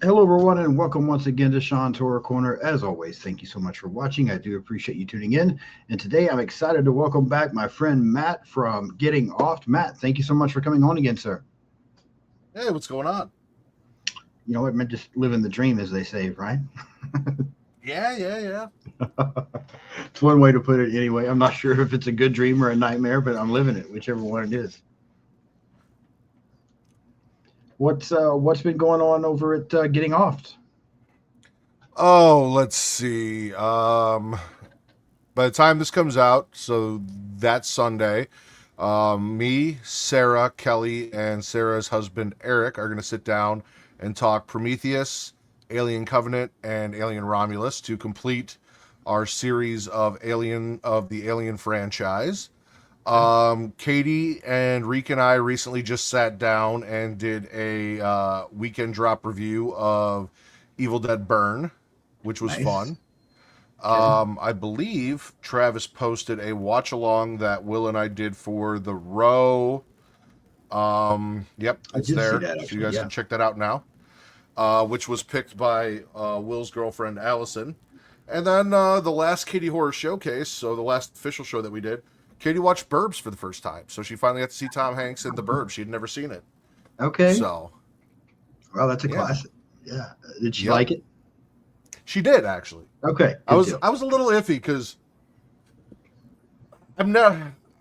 Hello, everyone, and welcome once again to Sean's Horror Corner. As always, thank you so much for watching. I do appreciate you tuning in. And today I'm excited to welcome back my friend Matt from Getting Off. Matt, thank you so much for coming on again, sir. Hey, what's going on? You know what, man, just living the dream, as they say, right? Yeah. It's one way to put it anyway. I'm not sure if it's a good dream or a nightmare, but I'm living it, whichever one it is. What's been going on over at Getting Off? Oh, let's see. By the time this comes out, so that's Sunday, me, Sarah, Kelly, and Sarah's husband Eric are going to sit down and talk Prometheus, Alien Covenant, and Alien Romulus to complete our series of the Alien franchise. Okay. Katie and Reek and I recently just sat down and did a weekend drop review of Evil Dead Burn, which was Nice. fun. Okay. I believe Travis posted a watch along that Will and I did for The Row. Yep, I it's did see there, that so you actually. guys Yeah. can check that out now. Which was picked by Will's girlfriend Allison. And then the last Katie Horror Showcase, so the last official show that we did, Katie watched Burbs for the first time. So she finally got to see Tom Hanks in The Burbs. She had never seen it. Okay. So, Well, that's a yeah. classic. Yeah. Did she Yep. like it? She did actually. Okay. I Good was deal. I was a little iffy because I'm not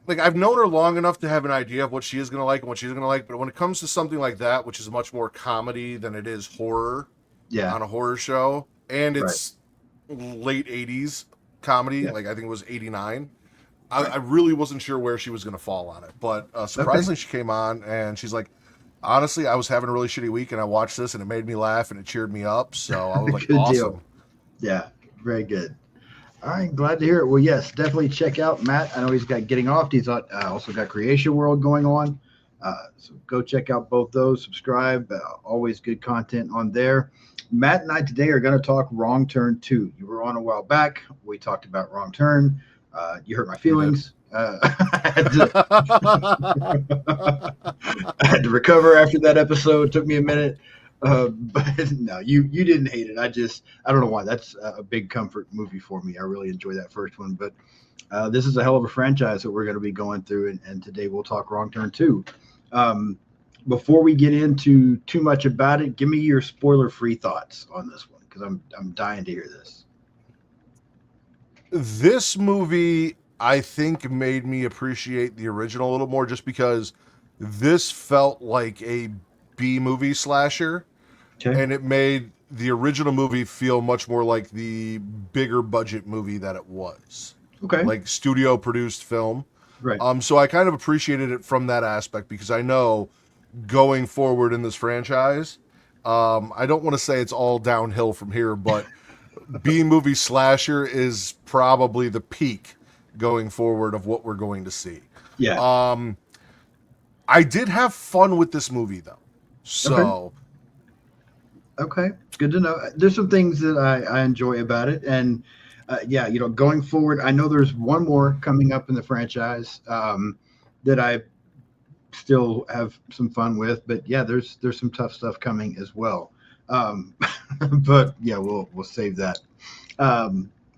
like I've known her long enough to have an idea of what she is gonna like and what she's gonna like, but when it comes to something like that, which is much more comedy than it is horror Yeah. on a horror show, and Right. it's late '80s comedy, Yeah. like I think it was '89. I Right. really wasn't sure where she was gonna fall on it, but Okay. surprisingly, she came on and she's like, honestly, I was having a really shitty week and I watched this and it made me laugh and it cheered me up. So I was like, Good deal. awesome. Yeah. Very good. All right. Glad to hear it. Well, yes, definitely check out Matt. I know he's got Getting Off. He's also got Creatia World going on. So go check out both those. Subscribe. Always good content on there. Matt and I today are going to talk Wrong Turn 2. You were on a while back. We talked about Wrong Turn. You hurt my We did. feelings. I, had to, I had to recover after that episode. It took me a minute. But no, you didn't hate it. I don't know why. That's a big comfort movie for me. I really enjoy that first one. But this is a hell of a franchise that we're going to be going through, and today we'll talk Wrong Turn 2. Um, before we get into too much about it, give me your spoiler-free thoughts on this one because I'm dying to hear this. This movie, I think, made me appreciate the original a little more just because this felt like a B movie slasher Okay. and it made the original movie feel much more like the bigger budget movie that it was, Okay. like studio produced film. Right. So I kind of appreciated it from that aspect because I know going forward in this franchise, I don't want to say it's all downhill from here, but B movie slasher is probably the peak going forward of what we're going to see. Yeah. Um, I did have fun with this movie though, Okay. so Okay, good to know. There's some things that I enjoy about it, and yeah, going forward, I know there's one more coming up in the franchise that I still have some fun with, but yeah, there's some tough stuff coming as well. Um, but yeah, we'll save that.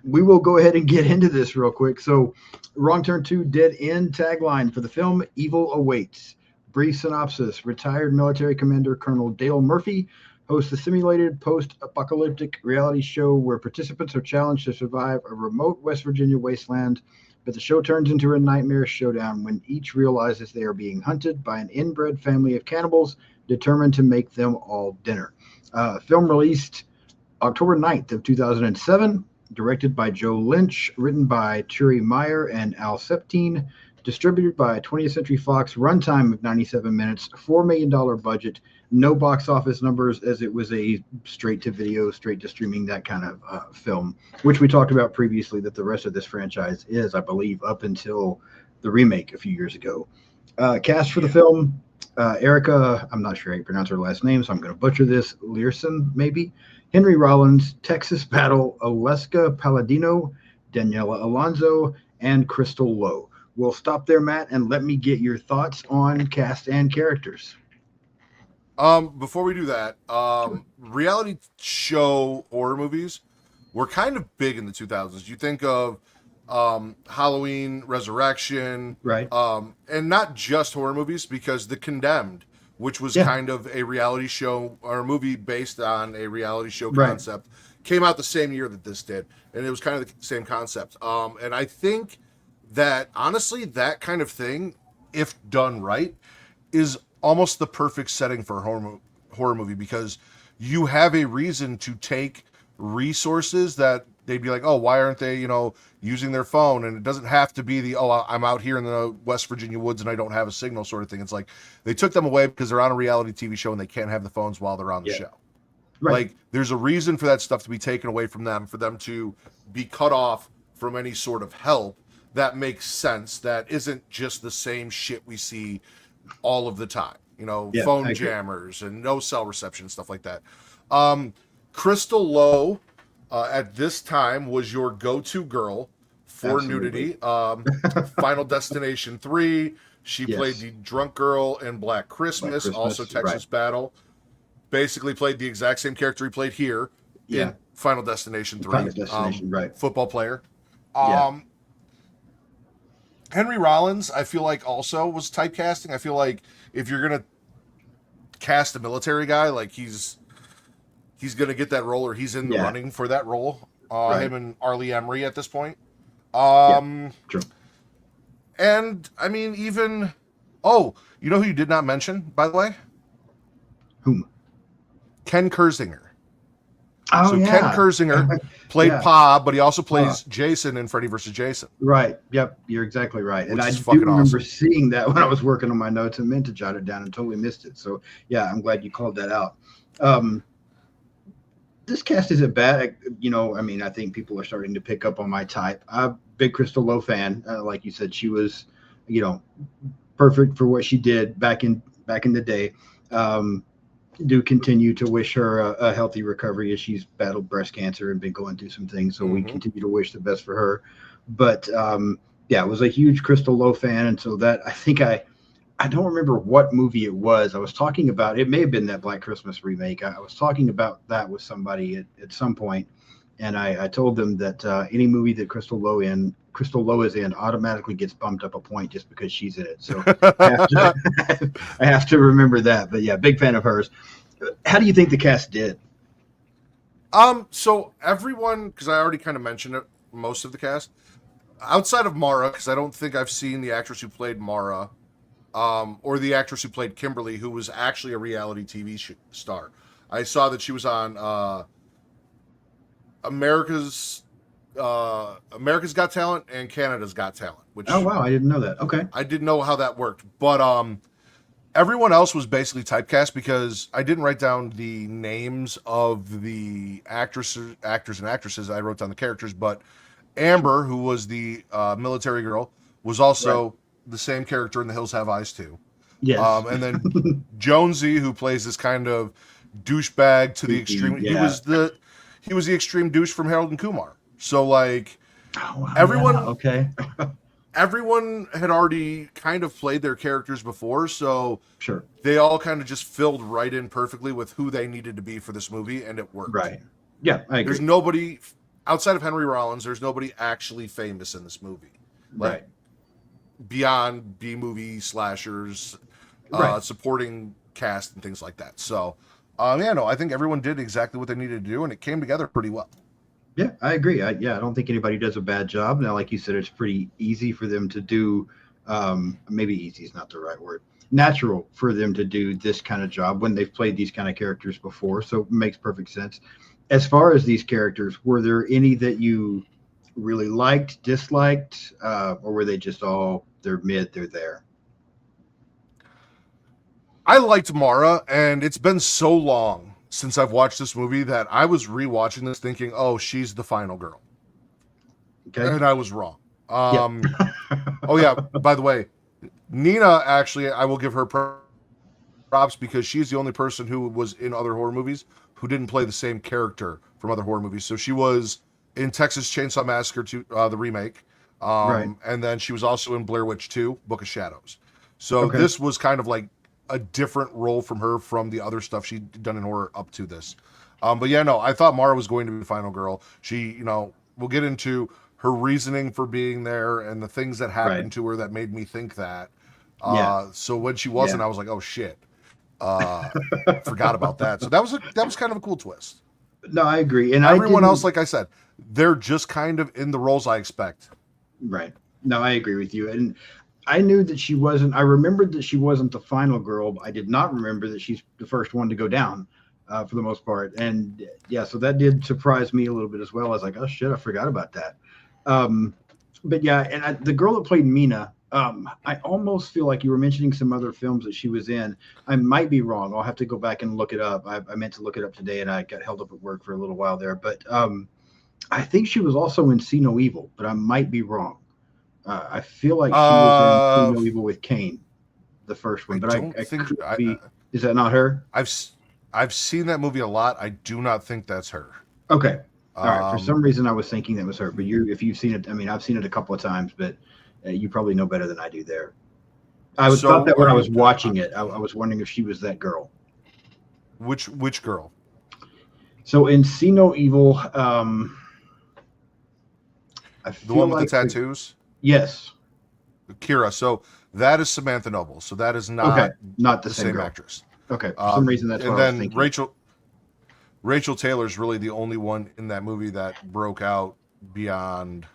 We will go ahead and get into this real quick. So, Wrong Turn 2 Dead End tagline for the film Evil Awaits. Brief synopsis: retired military commander Colonel Dale Murphy hosts a simulated post apocalyptic reality show where participants are challenged to survive a remote West Virginia wasteland. But the show turns into a nightmare showdown when each realizes they are being hunted by an inbred family of cannibals determined to make them all dinner. Film released October 9th of 2007, directed by Joe Lynch, written by Turi Meyer and Al Septine, distributed by 20th Century Fox, runtime of 97 minutes, $4 million budget, no box office numbers as it was a straight to video, straight to streaming, that kind of film, which we talked about previously that the rest of this franchise is, I believe, up until the remake a few years ago. Cast for the yeah. film: Erica, I'm not sure how you pronounce her last name, so I'm going to butcher this. Learson, maybe. Henry Rollins, Texas Battle, Oleska Palladino, Daniela Alonso, and Crystal Lowe. We'll stop there, Matt, and let me get your thoughts on cast and characters. Before we do that, Sure. reality show horror movies were kind of big in the 2000s. You think of Halloween, Resurrection, Right. and not just horror movies, because The Condemned, which was Yeah. kind of a reality show or a movie based on a reality show Right. concept, came out the same year that this did, and it was kind of the same concept. And I think that honestly, that kind of thing, if done right, is almost the perfect setting for a horror movie, because you have a reason to take resources that they'd be like, oh, why aren't they, using their phone? And it doesn't have to be the, oh, I'm out here in the West Virginia woods and I don't have a signal sort of thing. It's like they took them away because they're on a reality TV show and they can't have the phones while they're on the Yeah. show. Right. Like, there's a reason for that stuff to be taken away from them, for them to be cut off from any sort of help that makes sense, that isn't just the same shit we see all of the time. Yeah. I Phone agree. jammers and no cell reception, stuff like that. Um, Crystal Lowe, at this time, was your go-to girl for Absolutely. nudity. Final Destination 3. She played Yes. the drunk girl in Black Like Christmas, also Christmas. Right. Texas Battle. Basically played the exact same character he played here Yeah. in Final Destination 3. Final destination. Right. Football player. Yeah. Um, Henry Rollins, I feel like, also was typecasting. I feel like if you're gonna cast a military guy, like he's gonna get that role, or he's in the Yeah. running for that role. Right. Him and Arlie Emery at this point. Yeah. Um, True. and I mean, even you know who you did not mention, by the way? Whom? Ken Kersinger. Oh So Ken yeah. Kersinger played Yeah. Pa, but he also Uh, plays Jason in Freddy vs. Jason, right. Yep. You're exactly right. And which I is do fucking remember awesome. seeing that when I was working on my notes and meant to jot it down and totally missed it. So yeah, I'm glad you called that out. Um, this cast isn't bad. I mean, I think people are starting to pick up on my type. I'm a big Crystal Lowe fan. Like you said, she was, you know, perfect for what she did back in the day. Um, do continue to wish her a healthy recovery as she's battled breast cancer and been going through some things. So we Hmm. continue to wish the best for her. But yeah, I was a huge Crystal Lowe fan, and so that I don't remember what movie it was. I was talking about it may have been that Black Christmas remake. I was talking about that with somebody at some point, and I told them that any movie that Crystal Lowe is in automatically gets bumped up a point just because she's in it. So I have to I have to remember that. But yeah, big fan of hers. How do you think the cast did? So everyone, because I already kind of mentioned it, most of the cast, outside of Mara, because I don't think I've seen the actress who played Mara, or the actress who played Kimberly, who was actually a reality TV star. I saw that she was on America's America's Got Talent and Canada's Got Talent, Oh which wow, I didn't know that. Okay. I didn't know how that worked. But everyone else was basically typecast, because I didn't write down the names of the actors and actresses. I wrote down the characters, but Sure. Amber, who was the military girl, was Right. also the same character in The Hills Have Eyes too. Yes. And then Jonesy, who plays this kind of douchebag to the Goofy. extreme. Yeah. He was the extreme douche from Harold and Kumar. So like Oh wow. Yeah. everyone Okay. everyone had already kind of played their characters before, so Sure. they all kind of just filled right in perfectly with who they needed to be for this movie, and it worked. Right. Yeah, I There's agree. nobody outside of Henry Rollins. There's nobody actually famous in this movie, like Right. beyond B movie slashers, Right. supporting cast and things like that. So, yeah, no, I think everyone did exactly what they needed to do, and it came together pretty well. Yeah, I agree. I don't think anybody does a bad job. Now, like you said, it's pretty easy for them to do. Maybe easy is not the right word. Natural for them to do this kind of job when they've played these kind of characters before. So it makes perfect sense. As far as these characters, were there any that you really liked, disliked, or were they just all they're mid, they're there? I liked Mara, and it's been so long since I've watched this movie that I was rewatching this thinking, "Oh, she's the final girl," Okay. and I was wrong. Yeah. Oh yeah, by the way, Nina, actually, I will give her props, because she's the only person who was in other horror movies who didn't play the same character from other horror movies. So she was in Texas Chainsaw Massacre 2, the remake, Right. and then she was also in Blair Witch 2, Book of Shadows. So Okay. this was kind of like a different role from her from the other stuff she'd done in horror up to this. But yeah, no, I thought Mara was going to be the final girl. She, we'll get into her reasoning for being there and the things that Right. happened to her that made me think that. Yeah. So when she wasn't, Yeah. I was like, oh shit, uh, forgot about that. So that was kind of a cool twist. No, I agree. And I Everyone else, didn't. like I said, they're just kind of in the roles I expect. Right. No, I agree with you. And I knew that she wasn't. I remembered that she wasn't the final girl. But I did not remember that she's the first one to go down, for the most part. And yeah, so that did surprise me a little bit as well. I was like, oh shit, I forgot about that. Um, but yeah, and the girl that played Mina, I almost feel like you were mentioning some other films that she was in. I might be wrong. I'll have to go back and look it up. I meant to look it up today, and I got held up at work for a little while there. But I think she was also in See No Evil, but I might be wrong. I feel like she was in See Uh, No Evil with Kane, the first I one, but don't I think could be. Is that not her? I've I've seen that movie a lot. I do not think that's her. Okay. All right. For Um, some reason, I was thinking that was her, but if you've seen it, I mean, I've seen it a couple of times, but you probably know better than I do there. Thought so that when are I you? was watching it, I was wondering if she was that girl. Which girl? So in See No Evil, I The feel one with the like tattoos? yes. Kira. So that is Samantha Noble. So that is Okay, not not the the same same girl. actress. Okay, for some reason that's what And I was then thinking. Rachel Taylor's really the only one in that movie that broke out beyond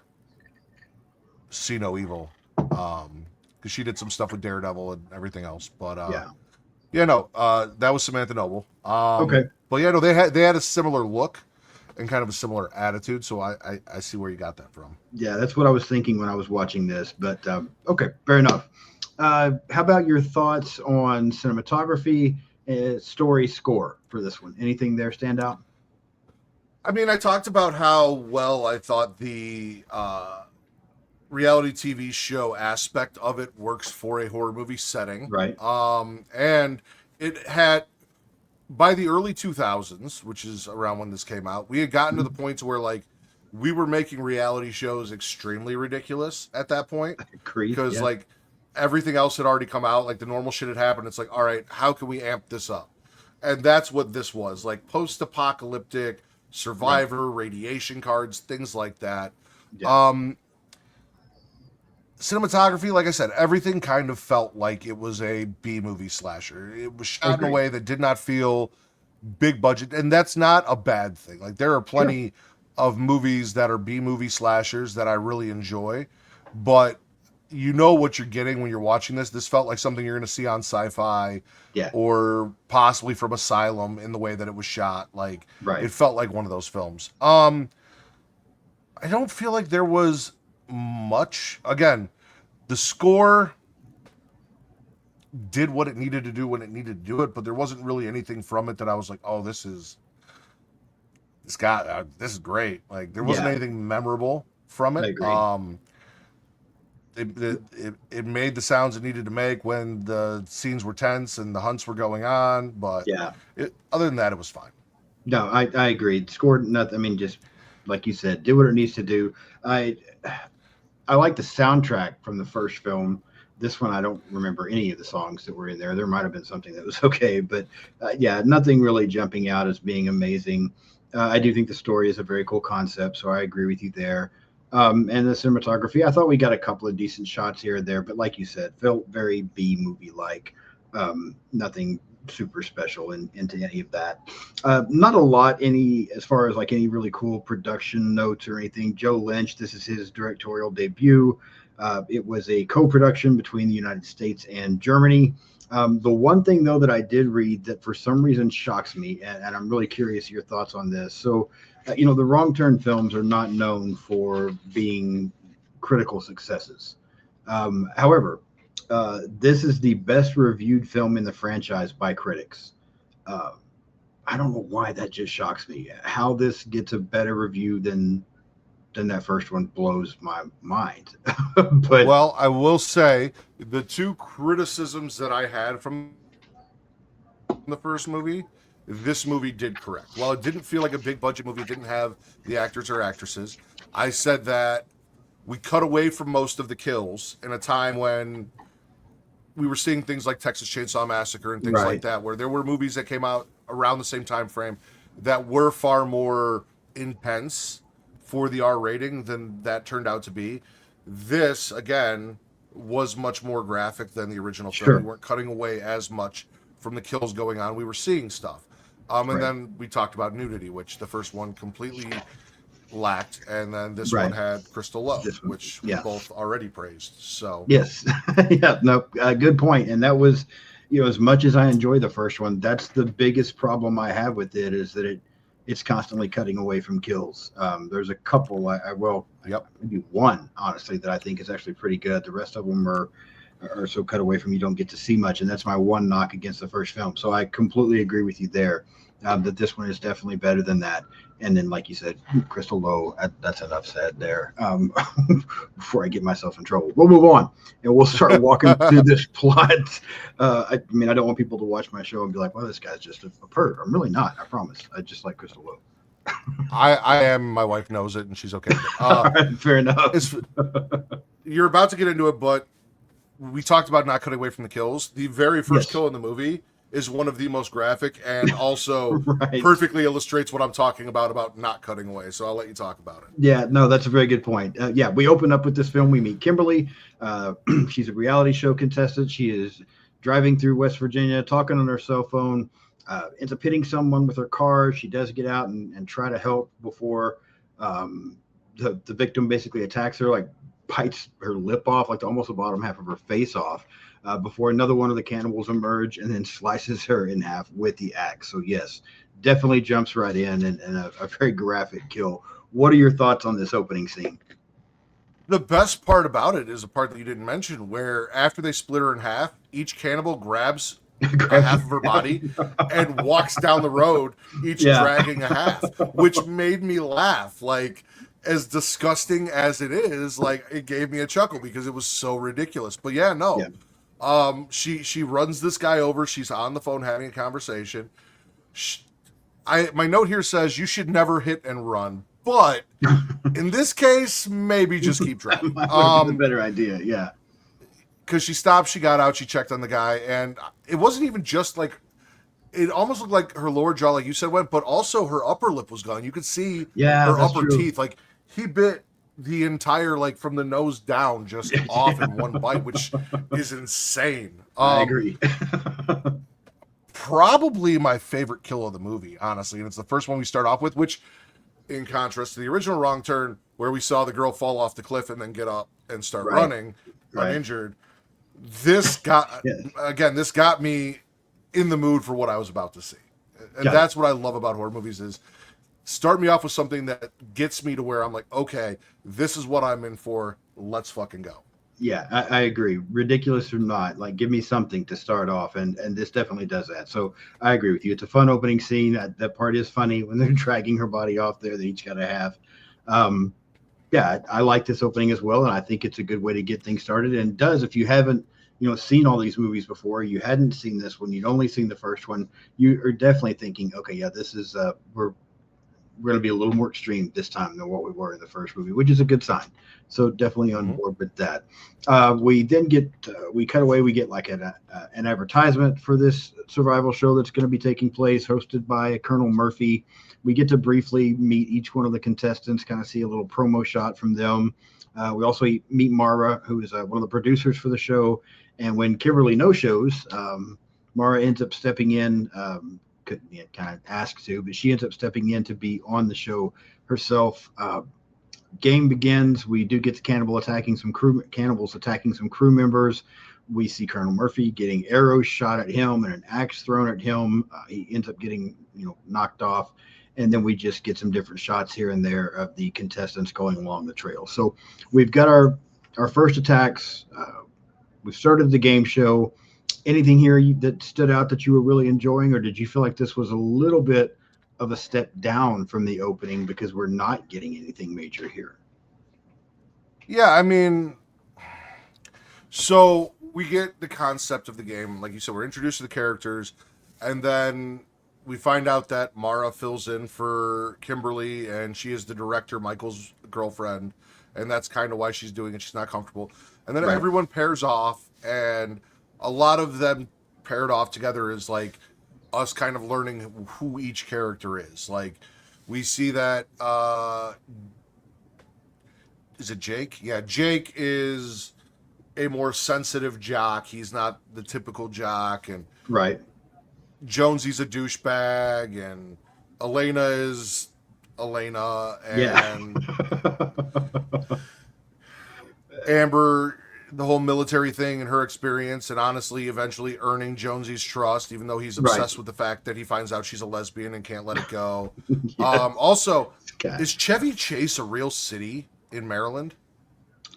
See No Evil. Because she did some stuff with Daredevil and everything else. But Yeah. yeah, no, that was Samantha Noble. Okay. But yeah, no, they had a similar look and kind of a similar attitude. So I see where you got that from. Yeah, that's what I was thinking when I was watching this. But okay, fair enough. How about your thoughts on cinematography, story, score for this one? Anything there stand out? I mean, I talked about how well I thought the reality TV show aspect of it works for a horror movie setting. Right. And it had by the early 2000s, which is around when this came out, we had gotten to the Mhm. point to where like we were making reality shows extremely ridiculous at that point Agreed. because Yeah. like everything else had already come out, like the normal shit had happened. It's like, all right, how can we amp this up? And that's what this was like post-apocalyptic Right. survivor radiation cards, things like that. Yeah. Um, Cinematography, like I said, everything kind of felt like it was a B movie slasher. It was shot in a Agreed. way that did not feel big budget, and that's not a bad thing. Like there are Sure. plenty of movies that are B movie slashers that I really enjoy, but you know what you're getting when you're watching this. This felt like something you're going to see on Sci-Fi Yeah. or possibly from Asylum in the way that it was shot. Like Right. it felt like one of those films. I don't feel like there was much. Again, the score did what it needed to do when it needed to do it, but there wasn't really anything from it that I was like, oh, this is great. Like there wasn't Yeah. anything memorable from I it. agree. It made the sounds it needed to make when the scenes were tense and the hunts were going on, but Yeah. other than that, it was fine. No, I agree. Scored nothing. I mean, just like you said, did what it needs to do. I I like the soundtrack from the first film. This one, I don't remember any of the songs that were in there. There might have been something that was okay, but yeah, nothing really jumping out as being amazing. I do think the story is a very cool concept, so I agree with you there. And the cinematography, I thought we got a couple of decent shots here and there, but like you said, felt very B movie like. Nothing super special into any of that. Not a lot, any as far as like any really cool production notes or anything. Joe Lynch, this is his directorial debut. It was a co-production between the United States and Germany. The one thing though that I did read that for some reason shocks me, and I'm really curious your thoughts on this. So, the Wrong Turn films are not known for being critical successes. However, this is the best reviewed film in the franchise by critics. Uh, I don't know why that just shocks me. How this gets a better review than that first one blows my mind. But Well, I will say the two criticisms that I had from the first movie, this movie did correct. While it didn't feel like a big budget movie, it didn't have the actors or actresses. I said that we cut away from most of the kills in a time when we were seeing things like Texas Chainsaw Massacre and things like Right. that, where there were movies that came out around the same time frame that were far more intense for the R rating than that turned out to be. This, again, was much more graphic than the original film. We Sure. weren't cutting away as much from the kills going on. We were seeing stuff. And Right. then we talked about nudity, which the first one completely lacked, and then this one Right. had Crystal Low, This one. which we Yeah. both already praised. So, Yes. Yeah. No. Good point. And that was, as much as I enjoy the first one, that's the biggest problem I have with it is that it's constantly cutting away from kills. There's a couple. yep. Maybe one honestly that I think is actually pretty good. The rest of them are so cut away from you don't get to see much, and that's my one knock against the first film. So I completely agree with you there. That this one is definitely better than that. And then, like you said, Crystal Low. That's enough said there. Before I get myself in trouble, we'll move on and we'll start walking through this plot. I mean, I don't want people to watch my show and be like, "Well, this guy's just a perv." I'm really not. I promise. I just like Crystal Low. I am. My wife knows it, and she's okay with it. All right, fair enough. You're about to get into it, but we talked about not cutting away from the kills. The very first Yes. kill in the movie is one of the most graphic and also Right. perfectly illustrates what I'm talking about not cutting away. So I'll let you talk about it. Yeah, no, that's a very good point. Yeah, we open up with this film. We meet Kimberly. She's a reality show contestant. She is driving through West Virginia, talking on her cell phone, ends up hitting someone with her car. She does get out and try to help before um, the victim basically attacks her, like bites her lip off, like almost the bottom half of her face off, before another one of the cannibals emerge and then slices her in half with the axe. So, yes, definitely jumps right in and a very graphic kill. What are your thoughts on this opening scene? The best part about it is a part that you didn't mention, where after they split her in half, each cannibal grabs a Grabs half of her body and walks down the road, each Yeah. dragging a half, which made me laugh. Like, as disgusting as it is, like it gave me a chuckle because it was so ridiculous. But yeah, Yeah. no. She runs this guy over. She's on the phone having a conversation. My note here says you should never hit and run, but in this case, maybe just keep driving. Might would have been a better idea. Yeah. Because she stopped, she got out, she checked on the guy, and it wasn't even just like it almost looked like her lower jaw, like you said, went, but also her upper lip was gone. You could see Yeah, her that's upper true. teeth. Like he bit the entire, like from the nose down, just off in one bite, which is insane. I agree. Probably my favorite kill of the movie, honestly, and it's the first one we start off with, which, in contrast to the original Wrong Turn, where we saw the girl fall off the cliff and then get up and start Right. running Right. uninjured. This got Yeah. again. This got me in the mood for what I was about to see, and Got it. that's what I love about horror movies is start me off with something that gets me to where I'm like, okay, this is what I'm in for. Let's fucking go. Yeah, I agree. Ridiculous or not, like give me something to start off, and this definitely does that. So I agree with you. It's a fun opening scene. That part is funny when they're dragging her body off there. They each got a half. Um, yeah, I like this opening as well, and I think it's a good way to get things started. And it does if you haven't, seen all these movies before, you hadn't seen this one, you'd only seen the first one, you are definitely thinking, okay, yeah, this is we're going to be a little more extreme this time than what we were in the first movie, which is a good sign. So definitely on board with that. We then we cut away. We get like an advertisement for this survival show that's going to be taking place, hosted by Colonel Murphy. We get to briefly meet each one of the contestants, kind of see a little promo shot from them. We also meet Mara, who is one of the producers for the show. And when Kimberly no shows, Mara ends up stepping in. Couldn't get kind of asked to, but she ends up stepping in to be on the show herself. Game begins. We do get the cannibals attacking some crew members. We see Colonel Murphy getting arrows shot at him and an axe thrown at him. He ends up getting knocked off, and then we just get some different shots here and there of the contestants going along the trail. So we've got our first attacks. We've started the game show. Anything here that stood out that you were really enjoying, or did you feel like this was a little bit of a step down from the opening because we're not getting anything major here? Yeah, I mean, so we get the concept of the game. Like you said, we're introduced to the characters, and then we find out that Mara fills in for Kimberly, and she is the director, Michael's girlfriend, and that's kind of why she's doing it. She's not comfortable. And then Right. everyone pairs off, and a lot of them paired off together is like us kind of learning who each character is. Like we see that is it Jake? Yeah, Jake is a more sensitive jock. He's not the typical jock, and Right. Jonesy's a douchebag, and Elena is Elena, Yeah. and Amber, the whole military thing and her experience, and honestly, eventually earning Jonesy's trust, even though he's Right. obsessed with the fact that he finds out she's a lesbian and can't let it go. Yes. Also, God. is Chevy Chase a real city in Maryland?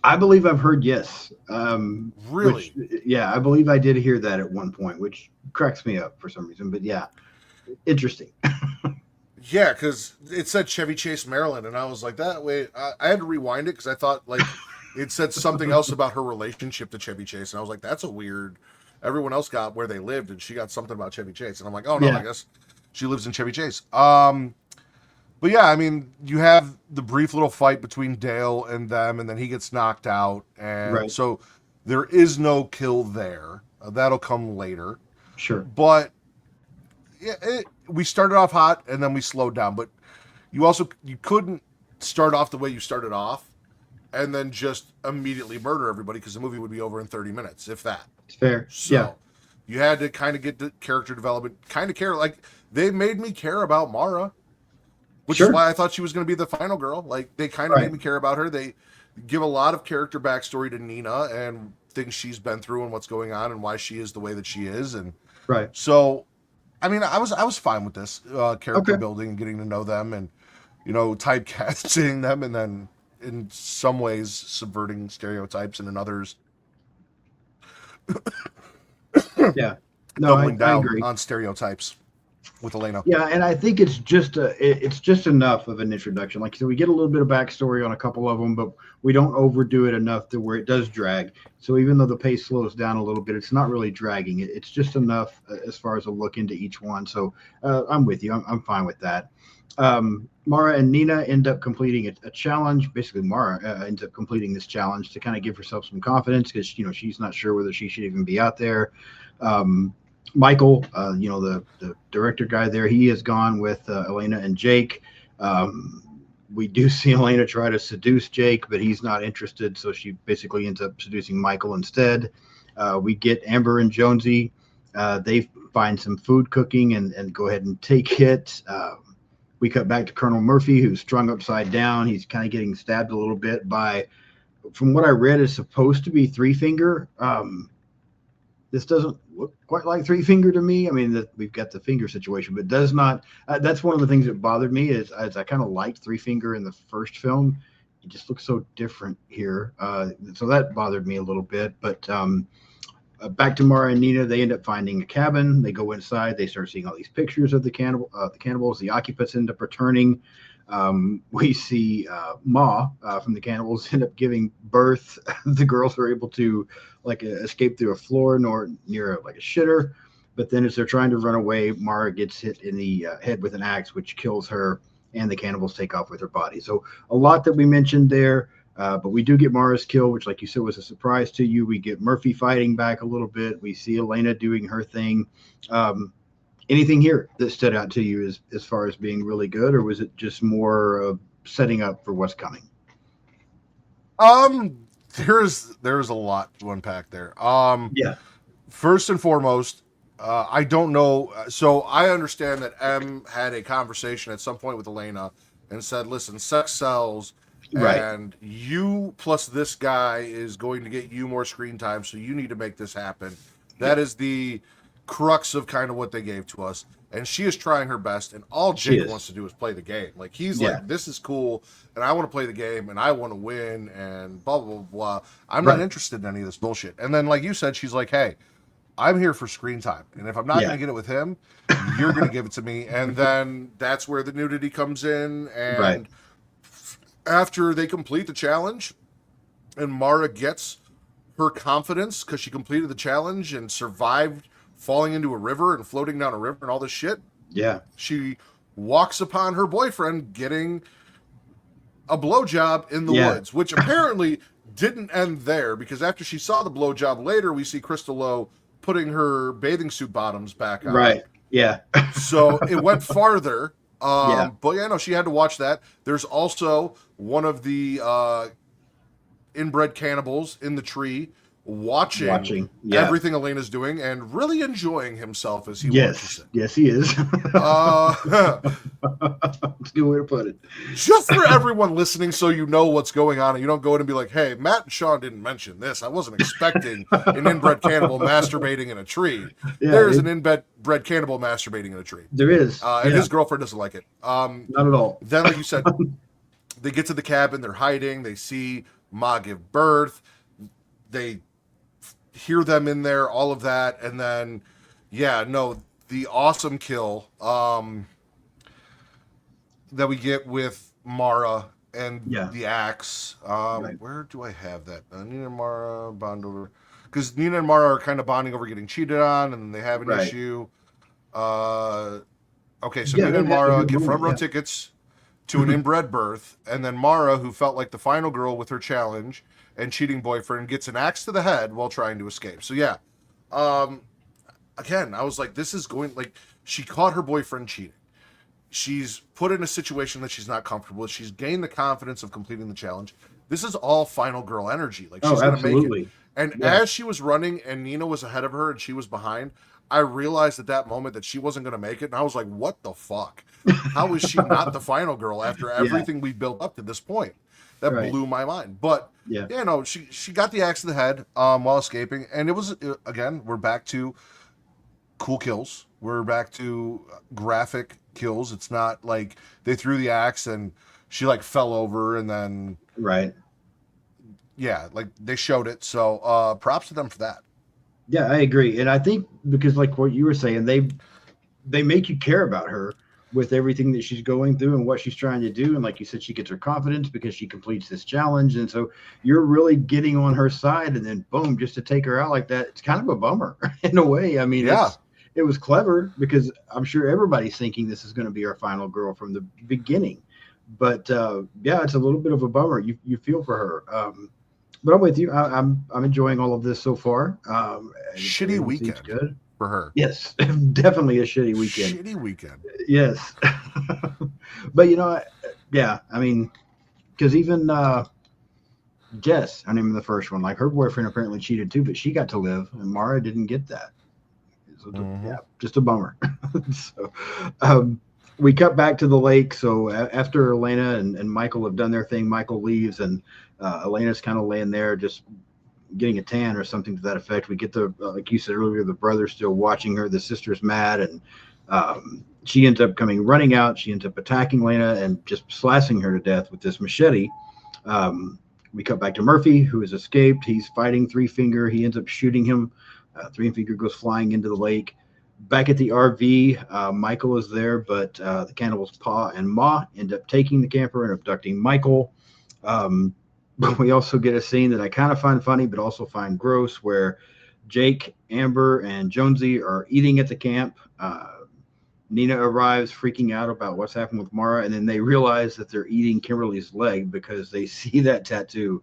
I believe I've heard yes. Which, Really? yeah, I believe I did hear that at one point, which cracks me up for some reason. But yeah, interesting. Yeah, because it said Chevy Chase, Maryland, and I was like, that way. I had to rewind it because I thought like it said something else about her relationship to Chevy Chase, and I was like, that's a weird. Everyone else got where they lived, and she got something about Chevy Chase, and I'm like, oh no, I Yeah. guess she lives in Chevy Chase. But yeah, I mean, you have the brief little fight between Dale and them, and then he gets knocked out, and Right. so there is no kill there. That'll come later, Sure. but yeah, we started off hot and then we slowed down. But you couldn't start off the way you started off and then just immediately murder everybody because the movie would be over in 30 minutes, if that. It's fair. Yeah. So you had to kind of get the character development, kind of care. Like they made me care about Mara, which is Sure. why I thought she was going to be the final girl. Like they kind of made Right. me care about her. They give a lot of character backstory to Nina and things she's been through and what's going on and why she is the way that she is. And Right. so, I mean, I was fine with this character Okay. building and getting to know them and typecasting them and then in some ways subverting stereotypes and in others Yeah. No, doubling I down agree. on stereotypes with Elena. Yeah, and I think it's just enough of an introduction. Like so, we get a little bit of backstory on a couple of them, but we don't overdo it enough to where it does drag. So even though the pace slows down a little bit, it's not really dragging. It's just enough as far as a look into each one. So I'm with you. I'm fine with that. Mara and Nina end up completing a challenge. Basically, Mara ends up completing this challenge to kind of give herself some confidence because she's not sure whether she should even be out there. Um, Michael, the director guy there, he has gone with Elena and Jake. We do see Elena try to seduce Jake, but he's not interested, so she basically ends up seducing Michael instead. We get Amber and Jonesy. They find some food cooking and go ahead and take it. We cut back to Colonel Murphy, who's strung upside down. He's kind of getting stabbed a little bit by, from what I read, is supposed to be Three Finger. This doesn't look quite like Three Finger to me. I mean, we've got the finger situation, but does not. That's one of the things that bothered me is as I kind of liked Three Finger in the first film. It just looks so different here. So that bothered me a little bit. But back to Mara and Nina, they end up finding a cabin. They go inside. They start seeing all these pictures of the cannibals. The occupants end up returning. We see Ma from the cannibals end up giving birth. The girls are able to escape through a floor nor near like a shitter. But then as they're trying to run away, Mara gets hit in the head with an axe, which kills her, and the cannibals take off with her body. So a lot that we mentioned there. But we do get Mara's kill, which, like you said, was a surprise to you. We get Murphy fighting back a little bit. We see Elena doing her thing. Anything here that stood out to you as far as being really good, or was it just more setting up for what's coming? Um, there's a lot to unpack there. Yeah. First and foremost, I don't know. So I understand that M had a conversation at some point with Elena and said, "Listen, sex sells, Right. and you plus this guy is going to get you more screen time, so you need to make this happen." That Yep. is the crux of kind of what they gave to us. And she is trying her best, and all She Jake is. wants to do is play the game. Like he's Yeah. like, "This is cool, and I want to play the game, and I want to win, and blah blah blah." I'm not Right. interested in any of this bullshit. And then, like you said, she's like, "Hey, I'm here for screen time, and if I'm not going Yeah. to get it with him, you're going to give it to me." And then that's where the nudity comes in. Right. And after they complete the challenge, and Mara gets her confidence because she completed the challenge and survived falling into a river and floating down a river and all this shit, Yeah. she walks upon her boyfriend getting a blowjob in the Yeah. woods, which apparently didn't end there because after she saw the blowjob later, we see Crystal Lowe putting her bathing suit bottoms back on. Right. Yeah. So it went farther. Yeah. But yeah, no, she had to watch that. There's also one of the inbred cannibals in the tree watching Watching. Yeah. everything Elena's doing and really enjoying himself as he watches Yes. it. Yes, he is. Uh, That's a good way to put it. just for everyone listening, so you know what's going on, and you don't go in and be like, "Hey, Matt and Sean didn't mention this. I wasn't expecting an inbred cannibal masturbating in a tree." Yeah, There is an inbred cannibal masturbating in a tree, there is. and Yeah. his girlfriend doesn't like it. Not at all. Then, like you said, they get to the cabin. They're hiding. They see Ma give birth. They hear them in there. All of that, and then, yeah, no, the awesome kill. That we get with Mara and Yeah. the axe. Right. Where do I have that? Nina and Mara bond over, because Nina and Mara are kind of bonding over getting cheated on, and then they have an Right. issue. Okay, so Yeah, Nina they and had a Mara good get front moment, row yeah. tickets to an inbred birth, and then Mara, who felt like the final girl with her challenge and cheating boyfriend, gets an axe to the head while trying to escape. So yeah, um, again, I was like, this is going, like, she caught her boyfriend cheating. She's put in a situation that she's not comfortable with. She's gained the confidence of completing the challenge. This is all final girl energy. Like, Oh, she's going to make it. absolutely. And Yeah. as she was running and Nina was ahead of her and she was behind, I realized at that moment that she wasn't going to make it. And I was like, what the fuck? How is she not the final girl after Yeah. everything we built up to this point? That Right. blew my mind. But, Yeah. yeah, no, she got the axe to the head while escaping. And it was, again, we're back to cool kills. We're back to graphic kills. It's not like they threw the axe and she like fell over and then Right. yeah, like they showed it. So props to them for that. Yeah, I agree. And I think because like what you were saying, they make you care about her with everything that she's going through and what she's trying to do. And like you said, she gets her confidence because she completes this challenge. And so you're really getting on her side. And then boom, just to take her out like that, it's kind of a bummer in a way. I mean, Yeah. it was clever because I'm sure everybody's thinking this is going to be our final girl from the beginning. But yeah, it's a little bit of a bummer. You feel for her. But I'm with you. I'm enjoying all of this so far. Shitty Everything seems weekend good. for her. Yes, definitely a shitty weekend. Shitty weekend. Yes, but yeah, I mean, because even Jess, her name in the first one, like her boyfriend apparently cheated too, but she got to live, and Mara didn't get that. So, yeah, just a bummer. So, we cut back to the lake. So after Elena and Michael have done their thing, Michael leaves, and Elena's kind of laying there, just getting a tan or something to that effect. We get the like you said earlier, the brother still watching her. The sister's mad, and she ends up coming running out. She ends up attacking Lena and just slashing her to death with this machete. We cut back to Murphy, who has escaped. He's fighting Three Finger. He ends up shooting him. Three Finger goes flying into the lake. Back at the RV, Michael is there, but the cannibals Pa and Ma end up taking the camper and abducting Michael. But we also get a scene that I kind of find funny, but also find gross, where Jake, Amber, and Jonesy are eating at the camp. Nina arrives freaking out about what's happened with Mara, and then they realize that they're eating Kimberly's leg because they see that tattoo.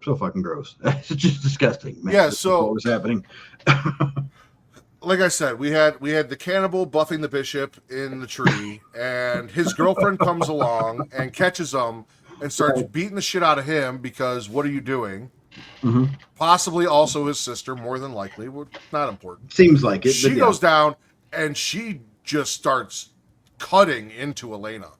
So fucking gross. It's just disgusting, man. Yeah, This is so what was happening. like I said, we had the cannibal buffing the bishop in the tree, and his girlfriend comes along and catches him and starts beating the shit out of him because what are you doing? Mm-hmm. Possibly also his sister, more than likely. Not important. Seems like it. She But goes down and she just starts cutting into Elena.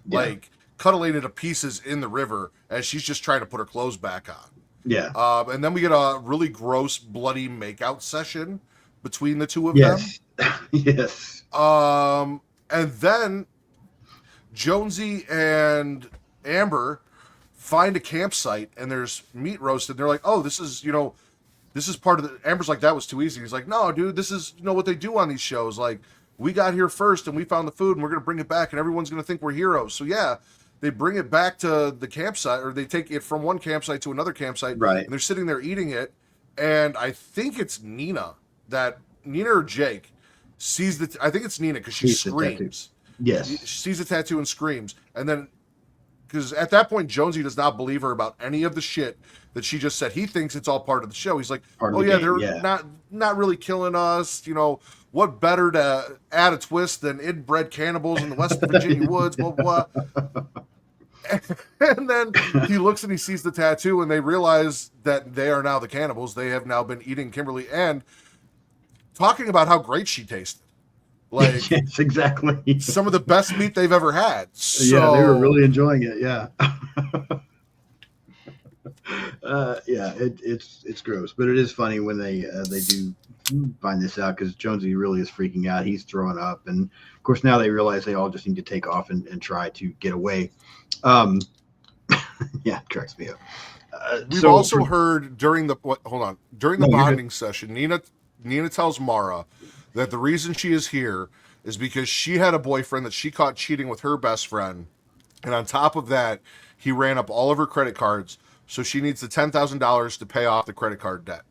Yeah. Like, cut Elena to pieces in the river as she's just trying to put her clothes back on. Yeah. And then we get a really gross, bloody makeout session between the two of Yes. them. Yes. And then Jonesy and Amber find a campsite and there's meat roasted. They're like, oh, this is part of the. Amber's like, that was too easy. He's like, no, dude, this is what they do on these shows. Like, we got here first and we found the food and we're gonna bring it back and everyone's gonna think we're heroes. So yeah, they bring it back to the campsite, or they take it from one campsite to another campsite. Right. And they're sitting there eating it, and I think it's Nina or Jake sees I think it's Nina because she Sees the tattoo. screams. Yes. She sees the tattoo and screams, and then because at that point Jonesy does not believe her about any of the shit that she just said. He thinks it's all part of the show. He's like, Part of oh the yeah, game. they're Yeah. not really killing us. What better to add a twist than inbred cannibals in the West Virginia woods? Blah blah. And then he looks and he sees the tattoo, and they realize that they are now the cannibals. They have now been eating Kimberly and talking about how great she tasted. Like Yes, exactly. some of the best meat they've ever had. Yeah, they were So really enjoying it. Yeah. Yeah, it's gross, but it is funny when they do find this out because Jonesy really is freaking out. He's throwing up, and of course now they realize they all just need to take off and try to get away. Um, yeah, it cracks me up. we've also heard during the hold on during the No, you're good. bonding session, Nina tells Mara that the reason she is here is because she had a boyfriend that she caught cheating with her best friend, and on top of that, he ran up all of her credit cards. So she needs the $10,000 to pay off the credit card debt.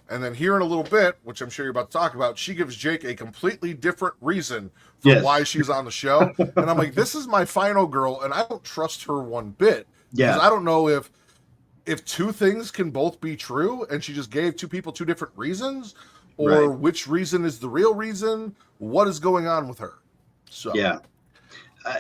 And then here in a little bit, which I'm sure you're about to talk about, she gives Jake a completely different reason for why Yes. she's on the show. And I'm like, this is my final girl, and I don't trust her one bit because Yeah. I don't know if two things can both be true, and she just gave two people two different reasons, or Right. which reason is the real reason. What is going on with her? So Yeah.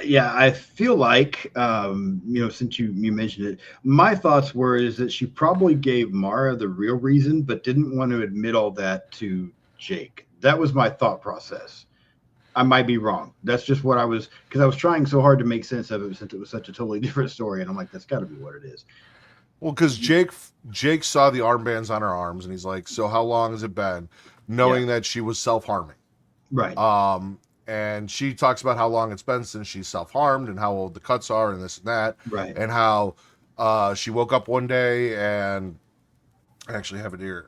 Yeah, I feel like since you mentioned it, my thoughts were is that she probably gave Mara the real reason, but didn't want to admit all that to Jake. That was my thought process. I might be wrong. That's just what I was because I was trying so hard to make sense of it since it was such a totally different story, and I'm like, that's got to be what it is. well, because Jake saw the armbands on her arms, and he's like, "So how long has it been?" Yeah. Knowing that she was self harming. Right. And she talks about how long it's been since she's self harmed and how old the cuts are and this and that, Right. and how she woke up one day and I actually have it here.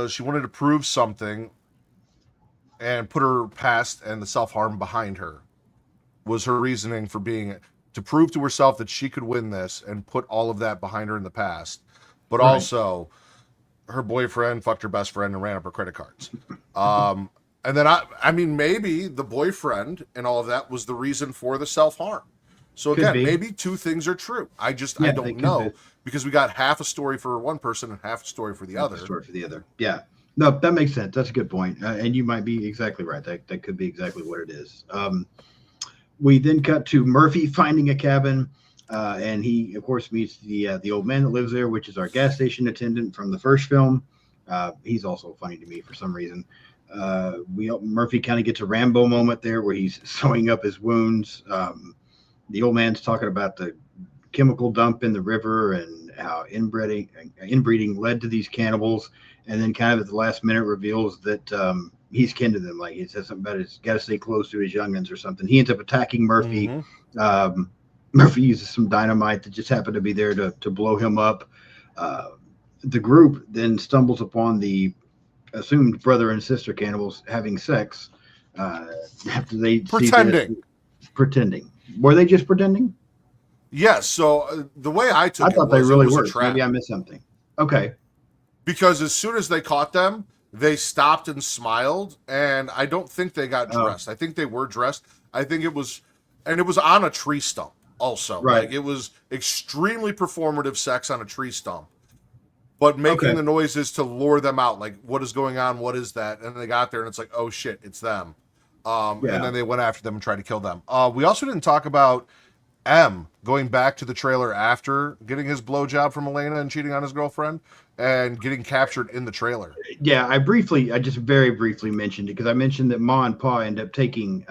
She wanted to prove something and put her past and the self harm behind her was her reasoning for being to prove to herself that she could win this and put all of that behind her in the past, but Right. also her boyfriend fucked her best friend and ran up her credit cards. Um, and then I mean, maybe the boyfriend and all of that was the reason for the self harm. So Could again, be. maybe two things are true. I Yeah, they don't could be. know because we got half a story for one person and half a story for the Half the other. story for the other. Yeah. No, that makes sense. That's a good point. And you might be exactly right. That could be exactly what it is. We then cut to Murphy finding a cabin, and he, of course, meets the old man that lives there, which is our gas station attendant from the first film. He's also funny to me for some reason. Murphy kind of gets a Rambo moment there where he's sewing up his wounds. The old man's talking about the chemical dump in the river and how inbreeding led to these cannibals, and then kind of at the last minute reveals that he's kin to them. Like he says something about it's got to stay close to his youngins or something. He ends up attacking Murphy. Mm-hmm. Murphy uses some dynamite that just happened to be there to blow him up. Uh, the group then stumbles upon the assumed brother and sister cannibals having sex uh, after they see this Pretending. pretending. Were they just pretending? Yes. So the way I I took it thought they was it really was a were. Maybe trap I missed something. Okay. because as soon as they caught them, they stopped and smiled, and I don't think they got Oh, dressed. I think they were dressed. I think it was, and it was on a tree stump. Also, right. like it was extremely performative sex on a tree stump, but making Okay. the noises to lure them out. Like, what is going on? What is that? And they got there, and it's like, oh shit, it's them. And Yeah. then they went after them and tried to kill them. We also didn't talk about M going back to the trailer after getting his blowjob from Elena and cheating on his girlfriend and getting captured in the trailer. Yeah. I just very briefly mentioned it because I mentioned that Ma and Pa end up taking,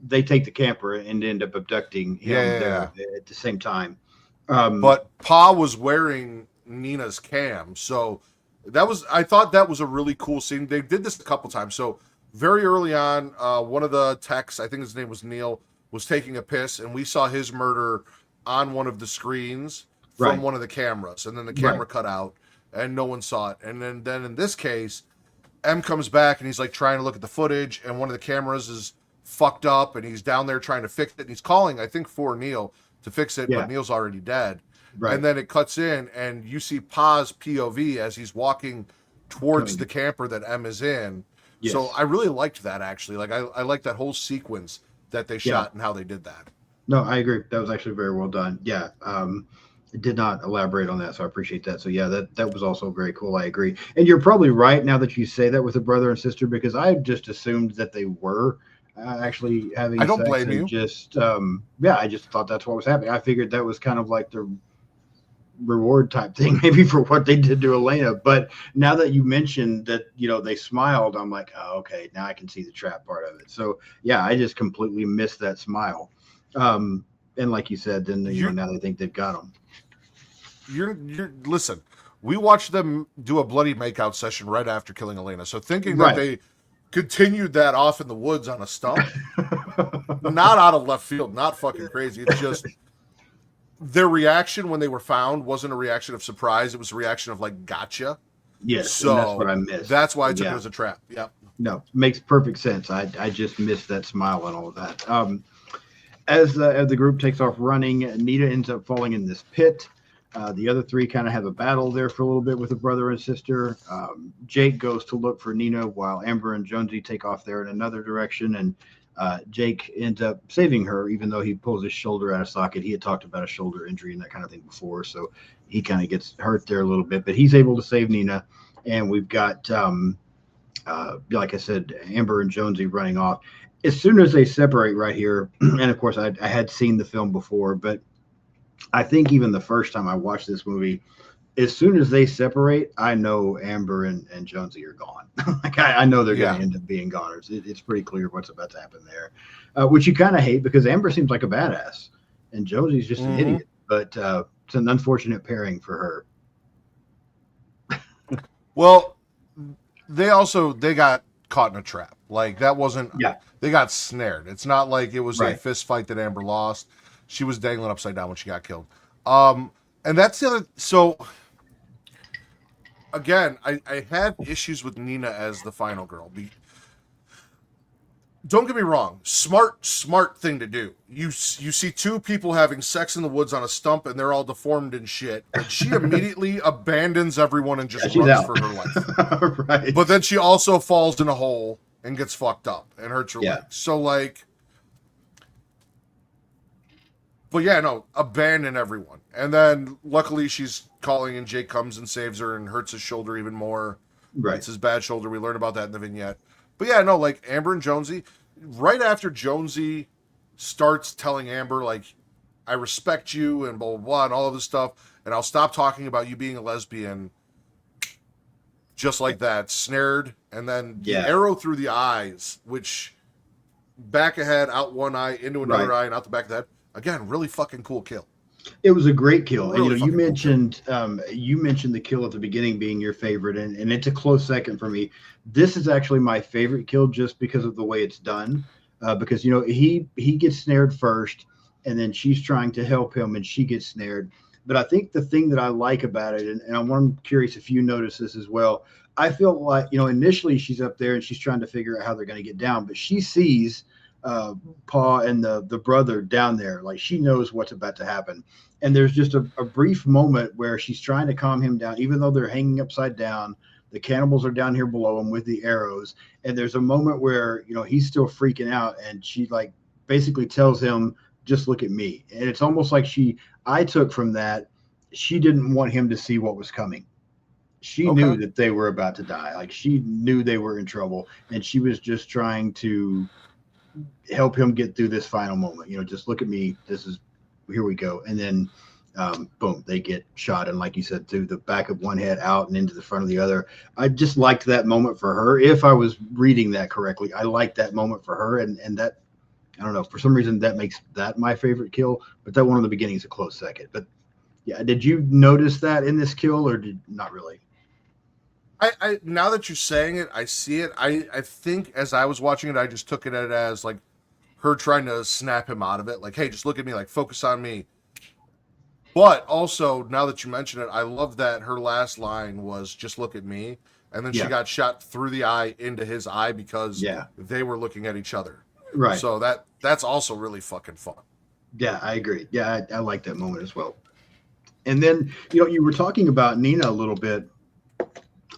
they take the camper and end up abducting Yeah, him yeah, yeah. there at the same time. Um, But Pa was wearing Nina's cam, so I thought that was a really cool scene. They did this a couple times. So very early on, one of the techs, I think his name was Neil, was taking a piss, and we saw his murder on one of the screens from right. one of the cameras, and then the Right. camera cut out, and no one saw it. And then in this case, M comes back and he's like trying to look at the footage, and one of the cameras is fucked up, and he's down there trying to fix it. And he's calling, I think, for Neil to fix it, but Yeah. Neil's already dead. Right. And then it cuts in, and you see Pa's POV as he's walking towards Coming. the camper that M is in. So Yes. I really liked that actually. Like I liked that whole sequence that they Yeah. shot and how they did that. No, I agree. That was actually very well done. Yeah. It did not elaborate on that, so I appreciate that. So yeah, that was also very cool. I agree. And you're probably right now that you say that with a brother and sister because I just assumed that they were actually I having don't sex blame and you. just yeah, I just thought that's what was happening. I figured that was kind of like the reward type thing maybe for what they did to Elena. But now that you mentioned that, they smiled, I'm like, oh, okay, now I can see the trap part of it. So yeah, I just completely missed that smile. And like you said, then You're now they think they've got them. you're listen. We watched them do a bloody makeout session right after killing Elena. So thinking that Right. they continued that off in the woods on a stump, not out of left field, not fucking crazy. It's just their reaction when they were found wasn't a reaction of surprise. It was a reaction of like gotcha. Yes, and that's what So I missed. that's why So I took it yeah, as a trap. Yep. no, makes perfect sense. I just missed that smile and all of that. As the group takes off running, Nita ends up falling in this pit. The other three kind of have a battle there for a little bit with a brother and sister. Jake goes to look for Nina while Amber and Jonesy take off there in another direction. And Jake ends up saving her, even though he pulls his shoulder out of socket. He had talked about a shoulder injury and that kind of thing before. So he kind of gets hurt there a little bit, but he's able to save Nina. And we've got, like I said, Amber and Jonesy running off as soon as they separate right here, and of course I had seen the film before, but I think even the first time I watched this movie, as soon as they separate, I know Amber and Jonesy are gone. Like I know they're going to Yeah. end up being goners. It's pretty clear what's about to happen there, which you kind of hate because Amber seems like a badass and Jonesy's just an Mm-hmm. idiot. But it's an unfortunate pairing for her. Well, they got caught in a trap. Like that wasn't Yeah, they got snared. It's not like it was a right. fist fight that Amber lost. She was dangling upside down when she got killed. Um, and that's the other. So again, I have issues with Nina as the final girl. Don't get me wrong, smart thing to do. You see two people having sex in the woods on a stump and they're all deformed and shit, and she immediately abandons everyone and just Yeah, she's runs out. for her life. Right. But then she also falls in a hole and gets fucked up and hurts her Yeah. leg. So like, but yeah, no, abandon everyone. And then luckily she's calling and Jake comes and saves her and hurts his shoulder even more. Right. It's his bad shoulder. We learn about that in the vignette. But yeah, no, like Amber and Jonesy, right after Jonesy starts telling Amber, like, I respect you and blah, blah, blah, and all of this stuff, and I'll stop talking about you being a lesbian, just like that, snared, and then the Yeah. arrow through the eyes, which back ahead, out one eye, into Right. another eye, and out the back of the head. Again, really fucking cool kill. It was a great kill, and Really fucking cool kill. you mentioned the kill at the beginning being your favorite, and it's a close second for me. This is actually my favorite kill just because of the way it's done. Because he gets snared first, and then she's trying to help him, and she gets snared. But I think the thing that I like about it, and I'm curious if you notice this as well. I feel like initially she's up there and she's trying to figure out how they're going to get down, but she sees uh, Pa and the brother down there. Like she knows what's about to happen. And there's just a brief moment where she's trying to calm him down, even though they're hanging upside down. The cannibals are down here below him with the arrows. And there's a moment where, he's still freaking out. And she like basically tells him, just look at me. And it's almost like I took from that, she didn't want him to see what was coming. She knew Okay. that they were about to die. Like she knew they were in trouble. And she was just trying to help him get through this final moment. Just look at me. This is here we go. And then boom, they get shot. And like you said, through the back of one head out and into the front of the other. I just liked that moment for her. If I was reading that correctly, I liked that moment for her. And that, I don't know, for some reason that makes that my favorite kill. But that one in the beginning is a close second. But yeah, did you notice that in this kill or did not really? I now that you're saying it, I see it. I think as I was watching it, I just took it as like her trying to snap him out of it. Like, hey, just look at me, like focus on me. But also, now that you mention it, I love that her last line was just look at me. And then she Yeah. got shot through the eye into his eye because Yeah. they were looking at each other. Right. So that's also really fucking fun. Yeah, I agree. Yeah, I like that moment as well. And then, you were talking about Nina a little bit.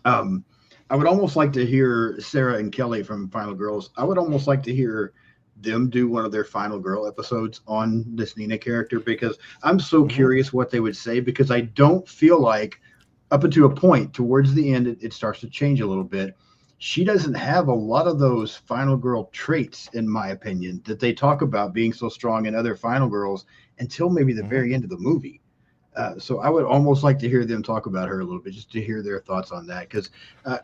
I would almost like to hear Sarah and Kelly from Final Girls. I would almost like to hear them do one of their Final Girl episodes on this Nina character, because I'm so Mm-hmm. curious what they would say, because I don't feel like up until a point towards the end it starts to change a little bit. She doesn't have a lot of those Final Girl traits, in my opinion, that they talk about being so strong in other Final Girls until maybe the Mm-hmm. very end of the movie. So I would almost like to hear them talk about her a little bit, just to hear their thoughts on that. Because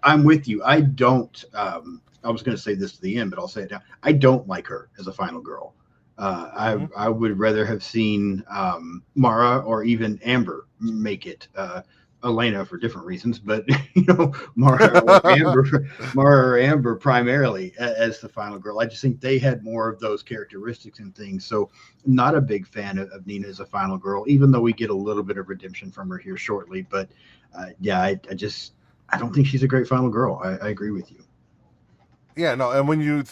I'm with you. I don't. I was going to say this to the end, but I'll say it now. I don't like her as a final girl. Mm-hmm. I would rather have seen Mara or even Amber make it. Elena for different reasons, but Mara or Amber primarily as the final girl. I just think they had more of those characteristics and things. So not a big fan of Nina as a final girl, even though we get a little bit of redemption from her here shortly. But yeah, I don't think she's a great final girl. I agree with you. Yeah, no, and when you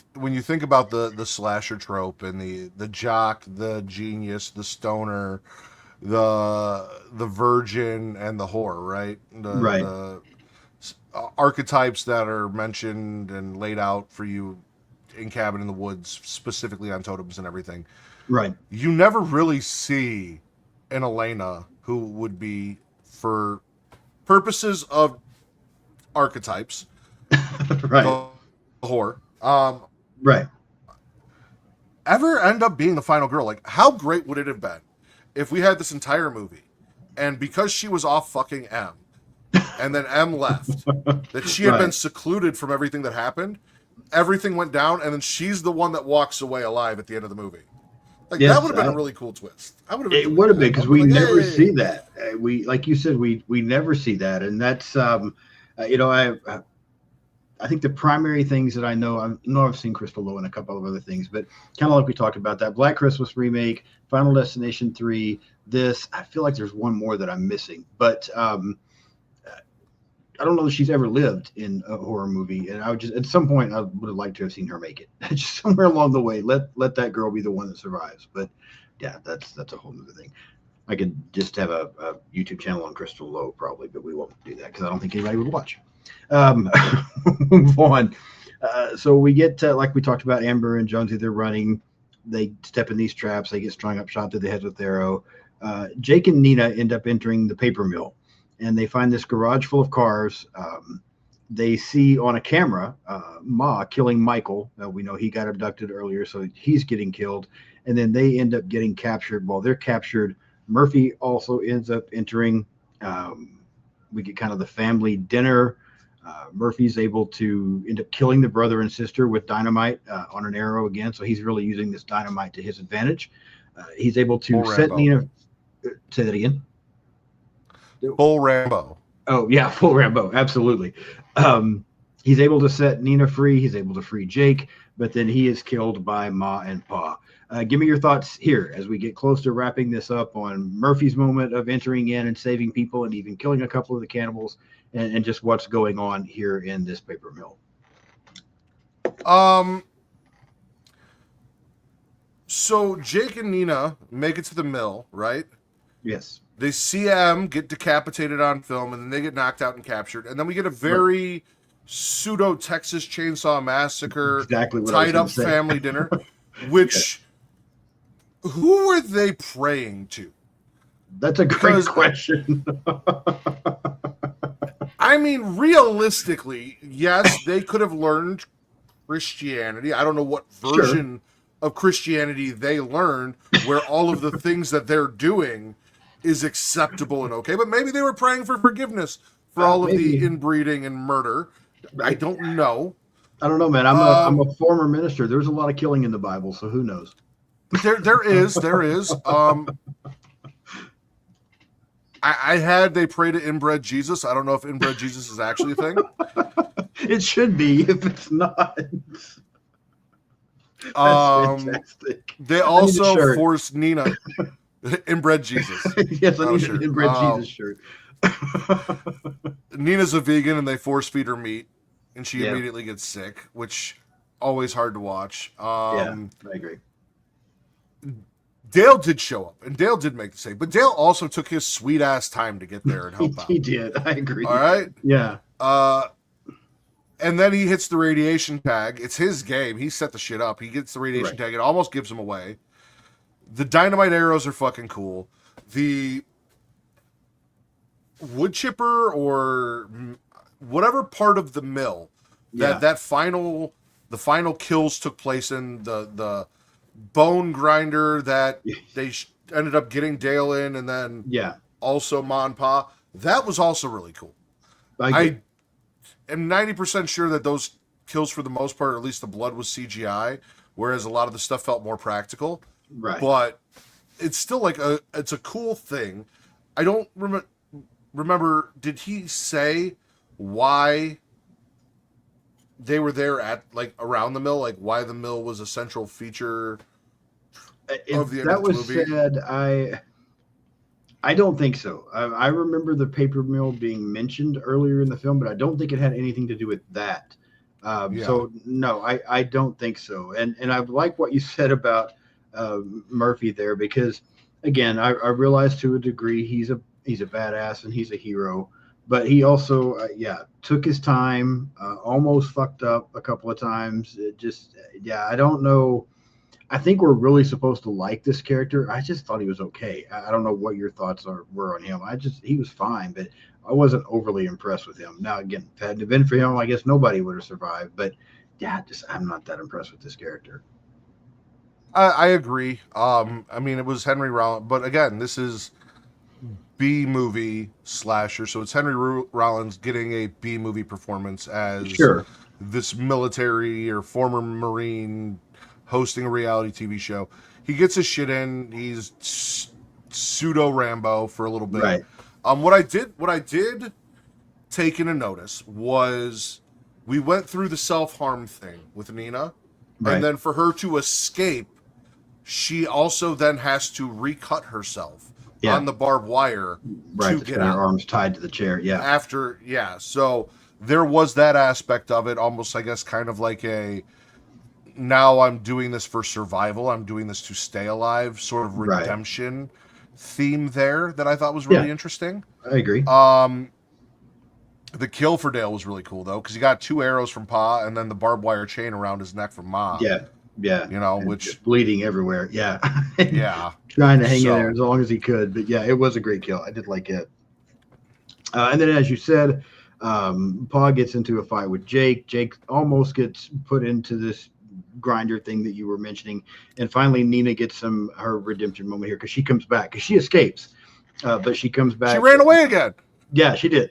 think about the slasher trope and the jock, the genius, the stoner, the virgin, and the whore, right? Right, The archetypes that are mentioned and laid out for you in Cabin in the Woods, specifically on totems and everything. right, You never really see an Elena who would be, for purposes of archetypes, right, the whore. right. Ever end up being the final girl? Like, how great would it have been if we had this entire movie, and because she was off fucking M, and then M left, that she had been Right. secluded from everything that happened, everything went down, and then she's the one that walks away alive at the end of the movie. Like, that would Yes, have been a really cool twist. I would have it enjoyed would have been, that. I because would have we been like, never see hey. that. We, like you said, we never see that, and that's I think the primary things that I know I've seen Crystal Low and a couple of other things, but kind of like we talked about that Black Christmas remake, Final Destination 3, this, I feel like there's one more that I'm missing, but I don't know that she's ever lived in a horror movie, and I would just at some point I would have liked to have seen her make it. Just somewhere along the way, let that girl be the one that survives. But yeah, that's a whole other thing. I could just have a YouTube channel on Crystal Low probably, but we won't do that because I don't think anybody would watch. Um, move on. So we get like we talked about Amber and Jonesy. They're running. They step in these traps. They get strung up, shot through the head with arrow. Jake and Nina end up entering the paper mill, and they find this garage full of cars. They see on a camera Ma killing Michael. We know he got abducted earlier, so he's getting killed. And then they end up getting captured. While they're captured, Murphy also ends up entering. Um, we get kind of the family dinner. Murphy's able to end up killing the brother and sister with dynamite on an arrow again. So he's really using this dynamite to his advantage. He's able to Full set Rambo. Nina. Say that again. Full Rambo. Oh yeah, full Rambo, absolutely. Um, he's able to set Nina free. He's able to free Jake, but then he is killed by Ma and Pa. Give me your thoughts here as we get close to wrapping this up on Murphy's moment of entering in and saving people and even killing a couple of the cannibals, and just what's going on here in this paper mill. Um, so Jake and Nina make it to the mill, right? Yes, They see M get decapitated on film, and then they get knocked out and captured. And then we get a right. very pseudo Texas Chainsaw Massacre Exactly what I was tied going up to say. family dinner, Yes, which who were they praying to? that's a great Because question. I mean, realistically, yes, they could have learned Christianity. I don't know what Sure, version of Christianity they learned where all of the things that they're doing is acceptable and okay, but maybe they were praying for forgiveness for all of the maybe. inbreeding and murder. I I, don't know. I don't know, man. I'm Um, a former minister. There's a lot of killing in the Bible, so who knows? there is. I had they pray to inbred Jesus. I don't know if inbred Jesus is actually a thing. It should be. If it's not, that's Um, fantastic. they I need a also shirt. forced Nina inbred Jesus. Yes, I Not a need an shirt. inbred Jesus shirt. Nina's a vegan and they force feed her meat, and she Yeah, immediately gets sick, which always hard to watch. yeah, I agree. Dale did show up, and Dale did make the save, but Dale also took his sweet ass time to get there and He, help out. he did. I All agree. right, Yeah, uh, And then he hits the radiation tag. It's his game. He set the shit up. He gets the radiation Right. tag. It almost gives him away. The dynamite arrows are fucking cool. The wood chipper or whatever part of the mill Yeah. that final the final kills took place in, the bone grinder that they ended up getting Dale in, and then Yeah. also Ma and Pa, that was also really cool. I agree. I am 90% sure that those kills, for the most part, or at least the blood, was CGI, whereas a lot of the stuff felt more practical. Right. But it's still like it's a cool thing. I don't remember, did he say why they were there at, like, around the mill, like why the mill was a central feature If of the end of that this was movie? said, I don't think so. I remember the paper mill being mentioned earlier in the film, but I don't think it had anything to do with that. Yeah. So no, I don't think so. And I like what you said about Murphy there, because again, I realize to a degree he's a badass and he's a hero, but he also yeah, took his time, almost fucked up a couple of times. It just yeah, I don't know. I think we're really supposed to like this character. I just thought he was okay. I don't know what your thoughts were on him. He was fine, but I wasn't overly impressed with him. Now again, if it hadn't been for him, I guess nobody would have survived. But yeah, just I'm not that impressed with this character. I agree. I mean, it was Henry Rollins, but again, this is B movie slasher, so it's Henry Rollins getting a B movie performance as Sure. this military or former Marine hosting a reality TV show. He gets his shit in. He's pseudo Rambo for a little bit. Right. What I did take in a notice was we went through the self harm thing with Nina, and Right. then for her to escape, she also then has to recut herself Yeah. on the barbed wire Right. to That's get got her out. arms tied to the chair. Yeah. After, yeah, so there was that aspect of it, almost, I guess, kind of like a, now I'm doing this for survival, I'm doing this to stay alive sort of Right. redemption theme there that I thought was Yeah. really interesting. I agree. Um, the kill for Dale was really cool though, because he got 2 arrows from Pa and then the barbed wire chain around his neck from Ma. Yeah. Yeah. You know, And which just bleeding everywhere. Yeah. yeah. Trying to hang in there So as long as he could. But yeah, it was a great kill. I did like it. And then, as you said, Paul gets into a fight with Jake. Jake almost gets put into this grinder thing that you were mentioning, and finally Nina gets her redemption moment here because she comes back because she escapes, but she comes she back. ran away again. Yeah, she did.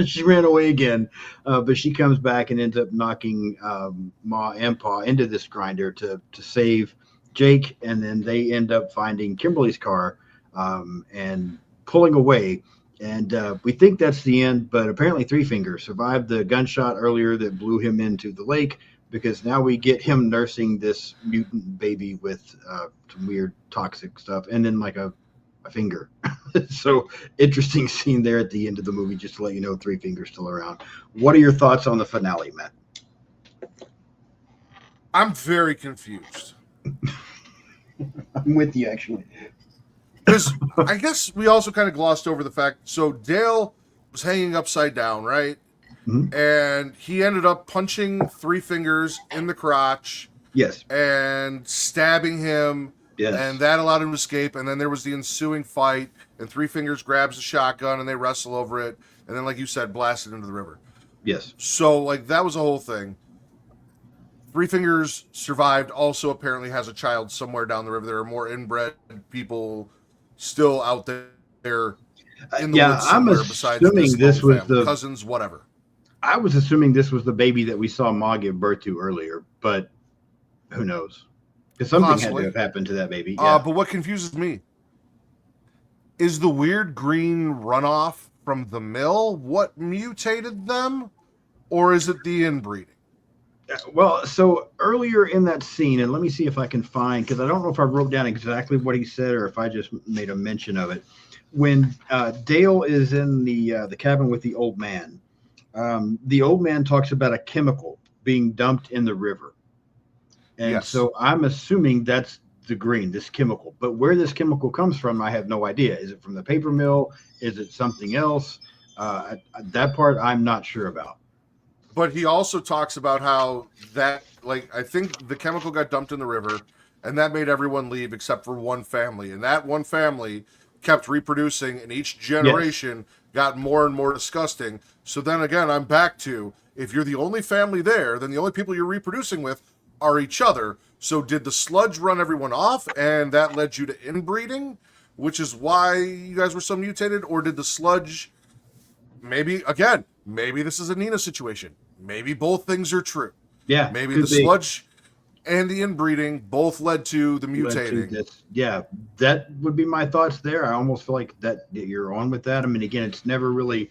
She ran away again, but she comes back and ends up knocking Ma and Pa into this grinder to save Jake, and then they end up finding Kimberly's car and pulling away. And we think that's the end, but apparently Three Fingers survived the gunshot earlier that blew him into the lake, because now we get him nursing this mutant baby with some weird toxic stuff, and then like a finger. So interesting scene there at the end of the movie, just to let you know Three Fingers still around. What are your thoughts on the finale, Matt? I'm very confused. I'm with you, actually. Because I guess we also kind of glossed over the fact, so Dale was hanging upside down, right? Mhm. And he ended up punching Three Fingers in the crotch Yes. and stabbing him, and Yes. that allowed him to escape. And then there was the ensuing fight, and Three Fingers grabs the shotgun and they wrestle over it, and then, like you said, blasted into the river. Yes. So, like, that was a whole thing. Three Fingers survived, also apparently has a child somewhere down the river. There are more inbred people still out there in the Yeah, woods I'm somewhere besides assuming this lone this was family, the. cousins, whatever. I was assuming this was the baby that we saw Ma give birth to earlier, but who knows? Because something had to Possibly. have happened to that baby. Yeah. But what confuses me is the weird green runoff from the mill what mutated them, or is it the inbreeding? Well, so earlier in that scene, and let me see if I can find, because I don't know if I wrote down exactly what he said or if I just made a mention of it. When Dale is in the cabin with the old man talks about a chemical being dumped in the river, and Yes. so I'm assuming that's the green, this chemical. But where this chemical comes from, I have no idea. Is it from the paper mill? Is it something else? That part I'm not sure about. but he also talks about how that, like, I think the chemical got dumped in the river, and that made everyone leave except for one family, and that one family kept reproducing, and each Yes. generation got more and more disgusting. So then again, I'm back to, if you're the only family there, then the only people you're reproducing with are each other. So did the sludge run everyone off, and that led you to inbreeding, which is why you guys were so mutated, or did the sludge, maybe again, maybe this is a Nina situation. Maybe both things are true. Yeah, Maybe the could be. sludge and the inbreeding both led to the Led to mutating. this. Yeah, that would be my thoughts there. I almost feel like that you're on with that. I mean, again, it's never really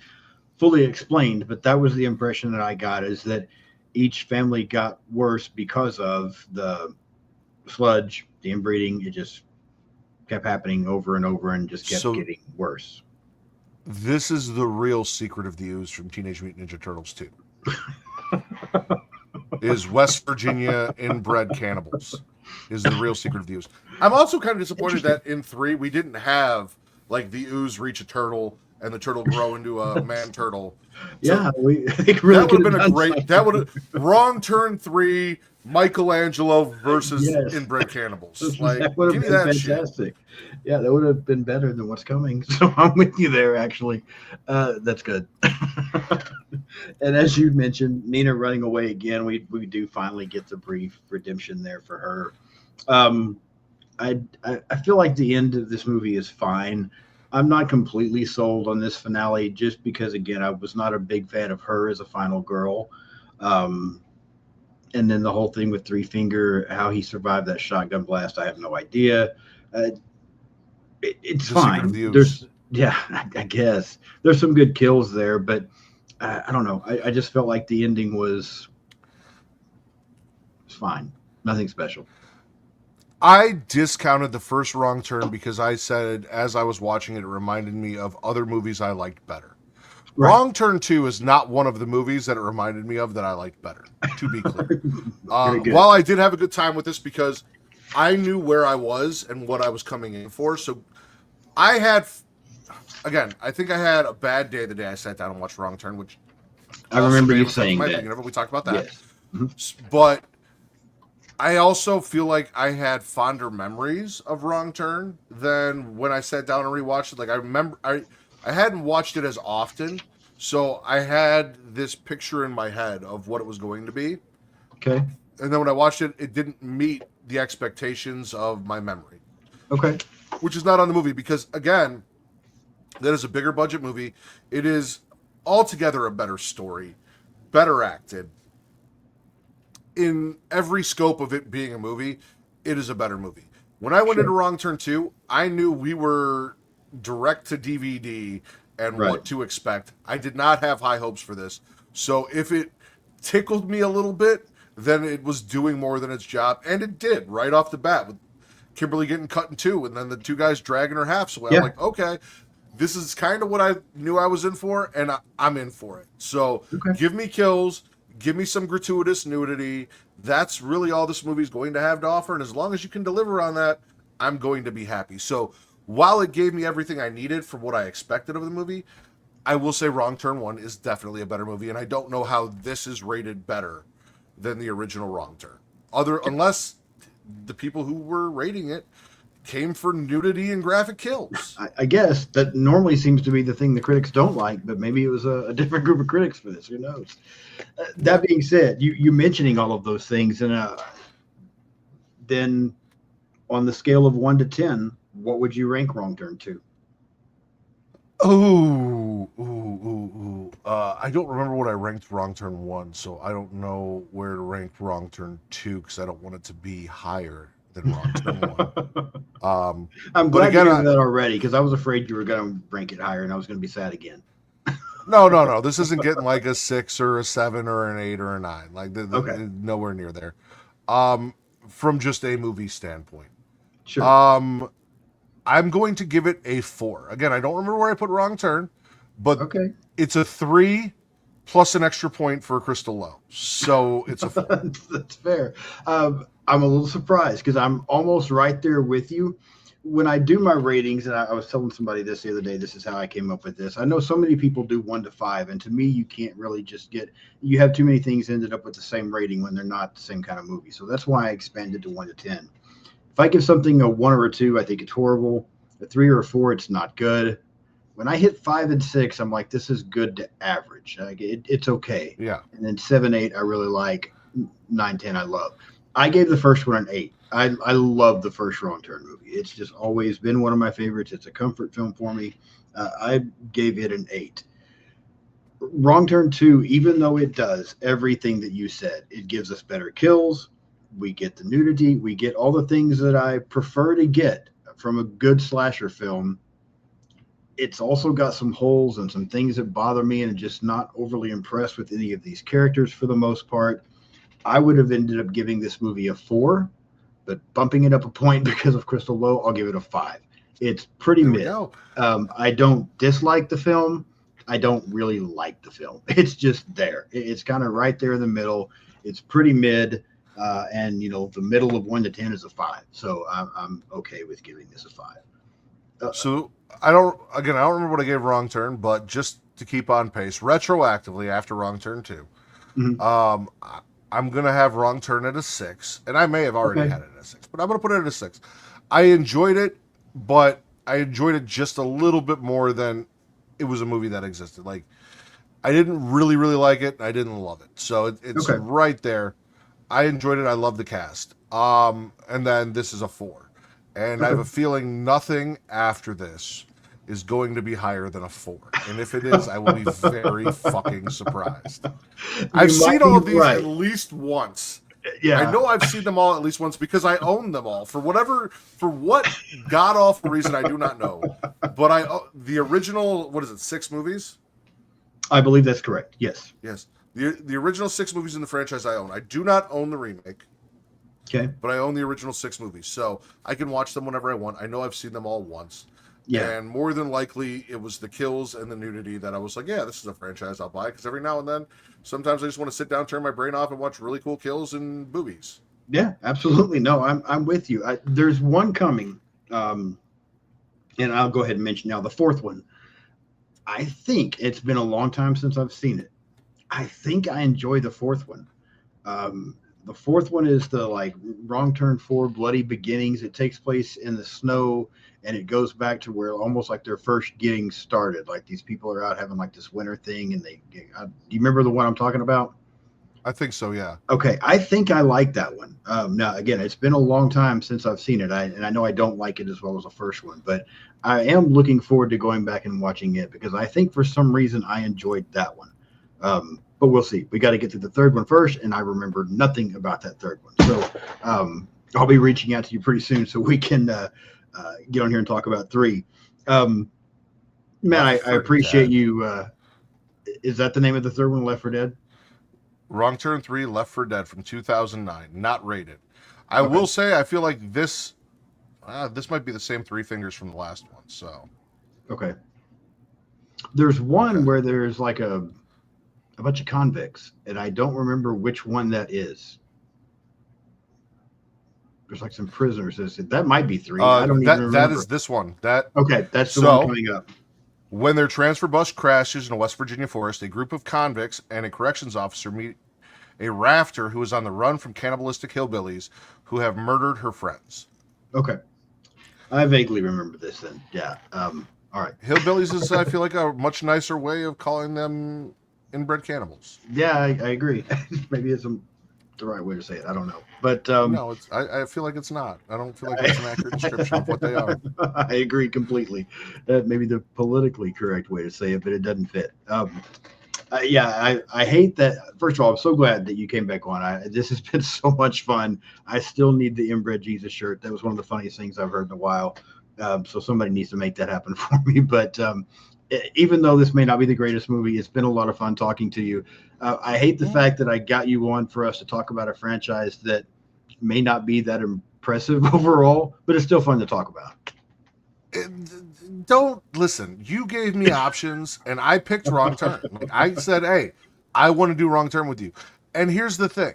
fully explained, but that was the impression that I got is that each family got worse because of the sludge, the inbreeding. It just kept happening over and over and just kept So getting worse. this is the real secret of the ooze from Teenage Mutant Ninja Turtles 2. Is West Virginia inbred cannibals is the real secret of the ooze. I'm also kind of disappointed Interesting. that in 3 we didn't have like the ooze reach a turtle and the turtle grow into a man turtle. So Yeah, we they really that would could have have been a done great, that something. would have, Wrong Turn 3 Michelangelo versus Yes, inbred cannibals. Like, that would have give me been that shit. fantastic. Yeah, that would have been better than what's coming. So I'm with you there. Actually, that's good. And as you mentioned, Nina running away again. We do finally get the brief redemption there for her. Um, I feel like the end of this movie is fine. I'm not completely sold on this finale just because again I was not a big fan of her as a final girl. Um, and then the whole thing with Three Finger, how he survived that shotgun blast, I have no idea. Uh, it's The secret of fine. the ooze. There's yeah, I guess there's some good kills there, but I don't know. I just felt like the ending was fine. Nothing special. I discounted the first Wrong Turn because I said, as I was watching it, it reminded me of other movies I liked better. Right. Wrong Turn 2 is not one of the movies that it reminded me of that I liked better, to be clear. Very good. While I did have a good time with this because I knew where I was and what I was coming in for. So I had, again, I think I had a bad day the day I sat down and watched Wrong Turn, which I also remember may you have affected saying my that. opinion of it. We talked about that. Yes. Mhm. But I also feel like I had fonder memories of Wrong Turn than when I sat down and rewatched it. Like I remember, I hadn't watched it as often, so I had this picture in my head of what it was going to be, Okay. and then when I watched it, it didn't meet the expectations of my memory, Okay. which is not on the movie because again, that is a bigger budget movie. It is altogether a better story, better acted, in every scope of it being a movie, it is a better movie. When I went into Sure. Wrong Turn 2, I knew we were direct to DVD and Right. what to expect. I did not have high hopes for this. So if it tickled me a little bit, then it was doing more than its job. And it did right off the bat with Kimberly getting cut in two and then the two guys dragging her halves away. I'm Yeah. like, okay, this is kind of what I knew I was in for, and I'm in for it. So Okay. give me kills, give me some gratuitous nudity. That's really all this movie's going to have to offer, and as long as you can deliver on that, I'm going to be happy. So while it gave me everything I needed from what I expected of the movie, I will say Wrong Turn 1 is definitely a better movie, and I don't know how this is rated better than the original Wrong Turn. Unless the people who were rating it came for nudity and graphic kills. I guess that normally seems to be the thing the critics don't like, but maybe it was a different group of critics for this. Who knows? Yeah. That being said, you mentioning all of those things, and then on the scale of 1 to 10, what would you rank Wrong Turn to? I don't remember what I ranked Wrong Turn 1, so I don't know where to rank Wrong Turn 2 because I don't want it to be higher than Wrong Turn 1. I'm But glad to again, hear that already because I was afraid you were going to rank it higher, and I was going to be sad again. no. This isn't getting like a 6 or a 7 or an 8 or a 9. Like, Okay, nowhere near there. Um, from just a movie standpoint. sure. Um, I'm going to give it a 4. Again, I don't remember where I put Wrong Turn, but Okay, it's a 3 plus an extra point for Crystal Low. So it's a 4. that's fair. I'm a little surprised because I'm almost right there with you. when I do my ratings, and I was telling somebody this the other day, this is how I came up with this. I know so many people do 1 to 5, and to me, you can't really just get, you have too many things ended up with the same rating when they're not the same kind of movie. So that's why I expanded to 1 to 10. If I give something a 1 or a 2, I think it's horrible. A 3 or a 4, it's not good. When I hit 5 and 6, I'm like, this is good to average. Like, it's okay. Yeah. And then 7, 8, I really like. 9, 10, I love. I gave the first one an 8. I love the first Wrong Turn movie. It's just always been one of my favorites. It's a comfort film for me. I gave it an 8. Wrong Turn 2, even though it does everything that you said, it gives us better kills. We get the nudity. We get all the things that I prefer to get from a good slasher film. It's also got some holes and some things that bother me, and just not overly impressed with any of these characters for the most part. I would have ended up giving this movie a 4, but bumping it up a point because of Crystal Low, I'll give it a 5. It's pretty There we mid. go. I don't dislike the film. I don't really like the film. It's just there. It's kind of right there in the middle. It's pretty mid, and the middle of 1 to 10 is a 5. So I'm okay with giving this a 5. So I don't remember what I gave Wrong Turn, but just to keep on pace, retroactively after Wrong Turn 2, Mhm. I'm gonna have Wrong Turn at a 6, and I may have already Okay. had it at a 6, but I'm gonna put it at a 6. I enjoyed it, but I enjoyed it just a little bit more than it was a movie that existed. Like, I didn't really, really like it. I didn't love it, so it's Okay. right there. I enjoyed it. I love the cast. And then this is a 4, and I have Okay. a feeling nothing after this is going to be higher than a 4. And if it is, I will be very fucking surprised. I've You might seen be all of these at right. least once. I Yeah. know I've seen them all at least once because I own them all for what god awful reason I do not know. But the original, what is it, 6 movies? I believe that's correct. Yes. Yes, the original 6 movies in the franchise I own. I do not own the remake, Okay. but I own the original 6 movies, so I can watch them whenever I want. I know I've seen them all once, Yeah. and more than likely, it was the kills and the nudity that I was like, yeah, this is a franchise I'll buy, because every now and then, sometimes I just want to sit down, turn my brain off, and watch really cool kills and boobies. Yeah. Absolutely. No, I'm with you. There's one coming, um, and I'll go ahead and mention now the fourth one. I think it's been a long time since I've seen it. I think I enjoy the fourth one. The fourth one is the like Wrong Turn 4, Bloody Beginnings. It takes place in the snow, and it goes back to where almost like they're first getting started. Like these people are out having like this winter thing, and do you remember the one I'm talking about? I think so, yeah. Okay, I think I like that one. Now, again, it's been a long time since I've seen it, and I know I don't like it as well as the first one, but I am looking forward to going back and watching it because I think for some reason I enjoyed that one. But we'll see. We got to get to the third one first, and I remember nothing about that third one. So I'll be reaching out to you pretty soon so we can get on here and talk about 3. Man, Left I 4 appreciate Dead. you. Is that the name of the third one, Left 4 Dead? Wrong Turn 3, Left 4 Dead from 2009, not rated. I Okay. will say, I feel like this might be the same Three Fingers from the last one, so. Okay. There's one Okay. where there's like a bunch of convicts, and I don't remember which one that is. There's like some prisoners. That might be 3. I don't even That remember. is this one. That Okay, that's the one So, coming up. when their transfer bus crashes in a West Virginia forest, a group of convicts and a corrections officer meet a rafter who is on the run from cannibalistic hillbillies who have murdered her friends. Okay, I vaguely remember this then. Yeah. All right. Hillbillies is, I feel like, a much nicer way of calling them inbred cannibals. Yeah, I agree. Maybe it's the right way to say it. I don't know, but No, I feel like it's not. I don't feel like that's an accurate description of what they are. I agree completely. That may be the politically correct way to say it, but it doesn't fit. Yeah, I hate that. First of all, I'm so glad that you came back on. This has been so much fun. I still need the inbred Jesus shirt. That was one of the funniest things I've heard in a while. So somebody needs to make that happen for me. But even though this may not be the greatest movie, it's been a lot of fun talking to you. I hate the fact that I got you on for us to talk about a franchise that may not be that impressive overall, but it's still fun to talk about. Don't listen. You gave me options, and I picked Wrong Turn. Like, I said, "Hey, I want to do Wrong Turn with you." And here's the thing: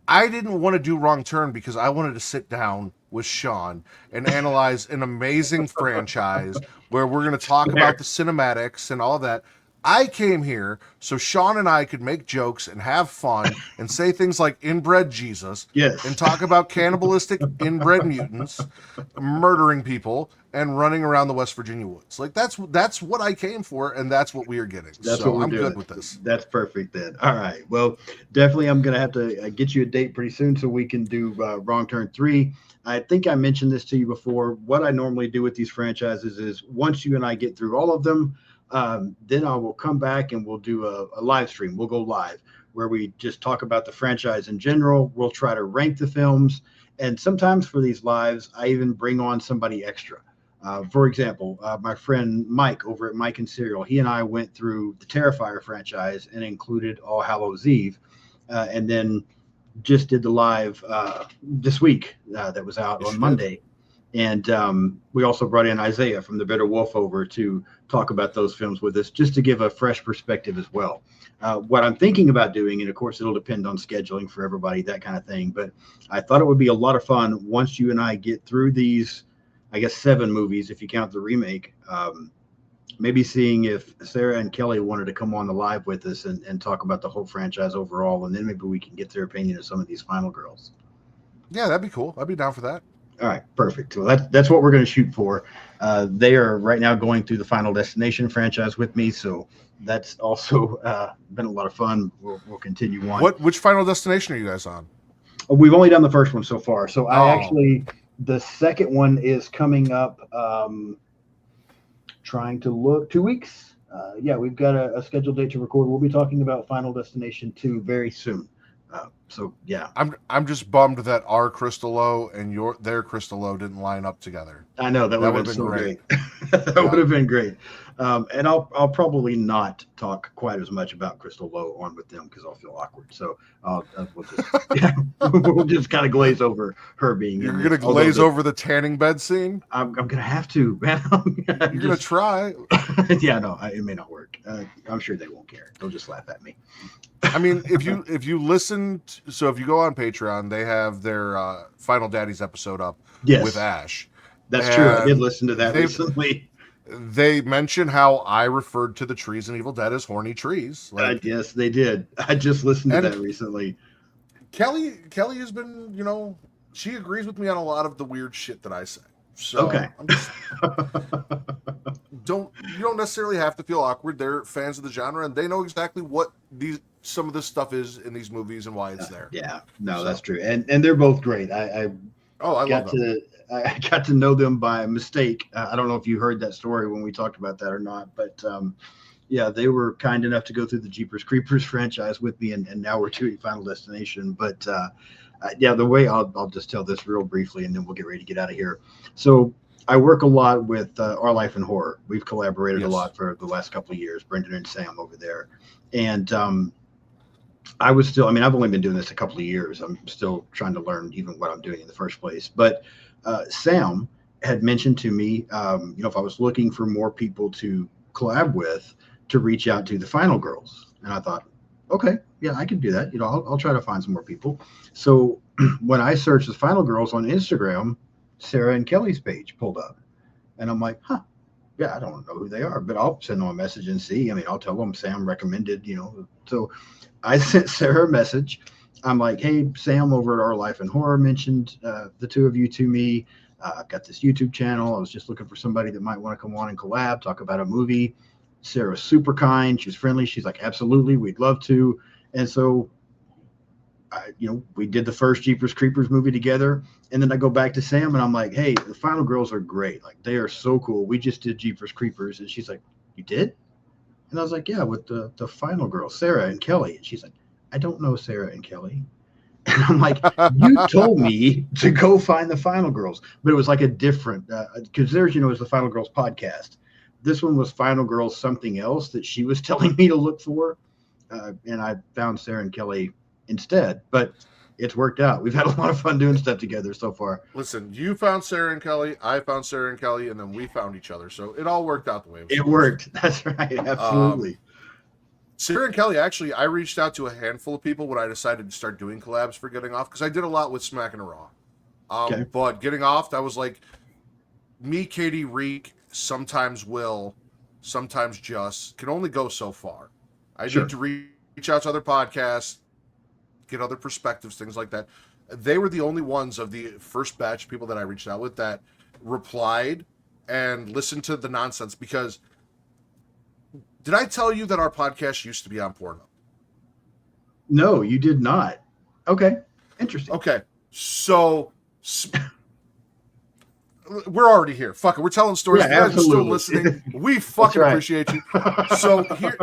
I didn't want to do Wrong Turn because I wanted to sit down with Sean and analyze an amazing franchise where we're going to talk about Fair. the cinematics and all that. I came here so Sean and I could make jokes and have fun and say things like inbred Jesus and Yes. talk about cannibalistic inbred mutants murdering people and running around the West Virginia woods. Like that's what I came for, and that's what we are getting. That's what So we're I'm good doing. with this. That's perfect then. All right. Well, definitely, I'm going to have to get you a date pretty soon so we can do Wrong Turn 3. I think I mentioned this to you before. What I normally do with these franchises is once you and I get through all of them, then I will come back and we'll do a live stream. We'll go live where we just talk about the franchise in general. We'll try to rank the films. And sometimes for these lives, I even bring on somebody extra. For example, my friend Mike over at Mike and Serial, he and I went through the Terrifier franchise and included All Hallows Eve, and then just did the live this week that was out Yes, on you did. Monday. And we also brought in Isaiah from The Bitter Wolf over to talk about those films with us, just to give a fresh perspective as well. What I'm thinking about doing, and of course it'll depend on scheduling for everybody, that kind of thing, but I thought it would be a lot of fun once you and I get through these, I guess, 7 movies, if you count the remake. Maybe seeing if Sarah and Kelly wanted to come on the live with us and talk about the whole franchise overall, and then maybe we can get their opinion of some of these final girls. Yeah, that'd be cool. I'd be down for that. All right, perfect. So that's what we're going to shoot for. They are right now going through the Final Destination franchise with me, so that's also been a lot of fun. We'll continue on. Which Final Destination are you guys on? We've only done the first one so far, so I Oh, actually the second one is coming up. Trying to look 2 weeks. Yeah, we've got a scheduled date to record. We'll be talking about Final Destination 2 very soon. So yeah, I'm just bummed that our Crystal Low and their Crystal Low didn't line up together. I know that would That have would been have been so great. great. That Yeah. would have been great. And I'll probably not talk quite as much about Crystal Low on with them because I'll feel awkward. So we'll just yeah, we'll just kind of glaze over her being in You're gonna this. Although glaze over the tanning bed scene. I'm gonna have to, man. You're gonna Just try. yeah, no, it may not work. I'm sure they won't care. They'll just laugh at me. I mean, if you listen, so if you go on Patreon, they have their Final Daddies episode up with Yes, Ash, that's true. I did and listen to that they recently. they mention how I referred to the trees in Evil Dead as horny trees. Like, Yes, they did. I just listened to and that recently. Kelly has been, she agrees with me on a lot of the weird shit that I say. Okay. So I'm just you don't necessarily have to feel awkward. They're fans of the genre and they know exactly what some of this stuff is in these movies and why it's there. Yeah, no, So that's true, and they're both great. I I love got them. to I got to know them by mistake. I don't know if you heard that story when we talked about that or not, but yeah, they were kind enough to go through the Jeepers Creepers franchise with me, and now we're doing Final Destination. But yeah, the way I'll just tell this real briefly, and then we'll get ready to get out of here. So I work a lot with Our Life in Horror. We've collaborated a Yes. lot for the last couple of years, Brendan and Sam over there, and I was still, I mean, I've only been doing this a couple of years. I'm still trying to learn even what I'm doing in the first place. But Sam had mentioned to me, if I was looking for more people to collab with, to reach out to the Final Girls. And I thought, okay, yeah, I can do that. I'll try to find some more people. So when I searched the Final Girls on Instagram, Sarah and Kelly's page pulled up. And I'm like, huh, yeah, I don't know who they are, but I'll send them a message and see. I mean, I'll tell them Sam recommended. So I sent Sarah a message. I'm like, hey, Sam over at Our Life in Horror mentioned the two of you to me. I've got this YouTube channel. I was just looking for somebody that might want to come on and collab, talk about a movie. Sarah was super kind. She was friendly. She's like, absolutely, we'd love to. And so, we did the first Jeepers Creepers movie together. And then I go back to Sam and I'm like, hey, the Final Girls are great. Like, they are so cool. We just did Jeepers Creepers. And she's like, you did? And I was like, yeah, with the Final Girls, Sarah and Kelly. And she's like, I don't know Sarah and Kelly. And I'm like, you told me to go find the Final Girls, but it was like a different, because there's, is the Final Girls podcast. This one was Final Girls something else that she was telling me to look for. And I found Sarah and Kelly instead, but it's worked out. We've had a lot of fun doing stuff together so far. Listen, you found Sarah and Kelly, I found Sarah and Kelly, and then we found each other. So it all worked out the way it was It supposed worked. That's right. to. Absolutely. Sarah and Kelly, actually, I reached out to a handful of people when I decided to start doing collabs for Getting Off because I did a lot with Smack and Raw. Okay. But getting off, I was like, me, Katie, Reek, sometimes Will, sometimes Just can only go so far. I need Sure. to reach out to other podcasts, get other perspectives, things like that. They were the only ones of the first batch of people that I reached out with that replied and listened to the nonsense. Because did I tell you that our podcast used to be on Pornhub? No, you did not. Okay. Interesting. Okay, so we're already here. Fuck it, we're telling stories. Yeah, If you guys are still absolutely. listening, we That's fucking right. appreciate you. So here,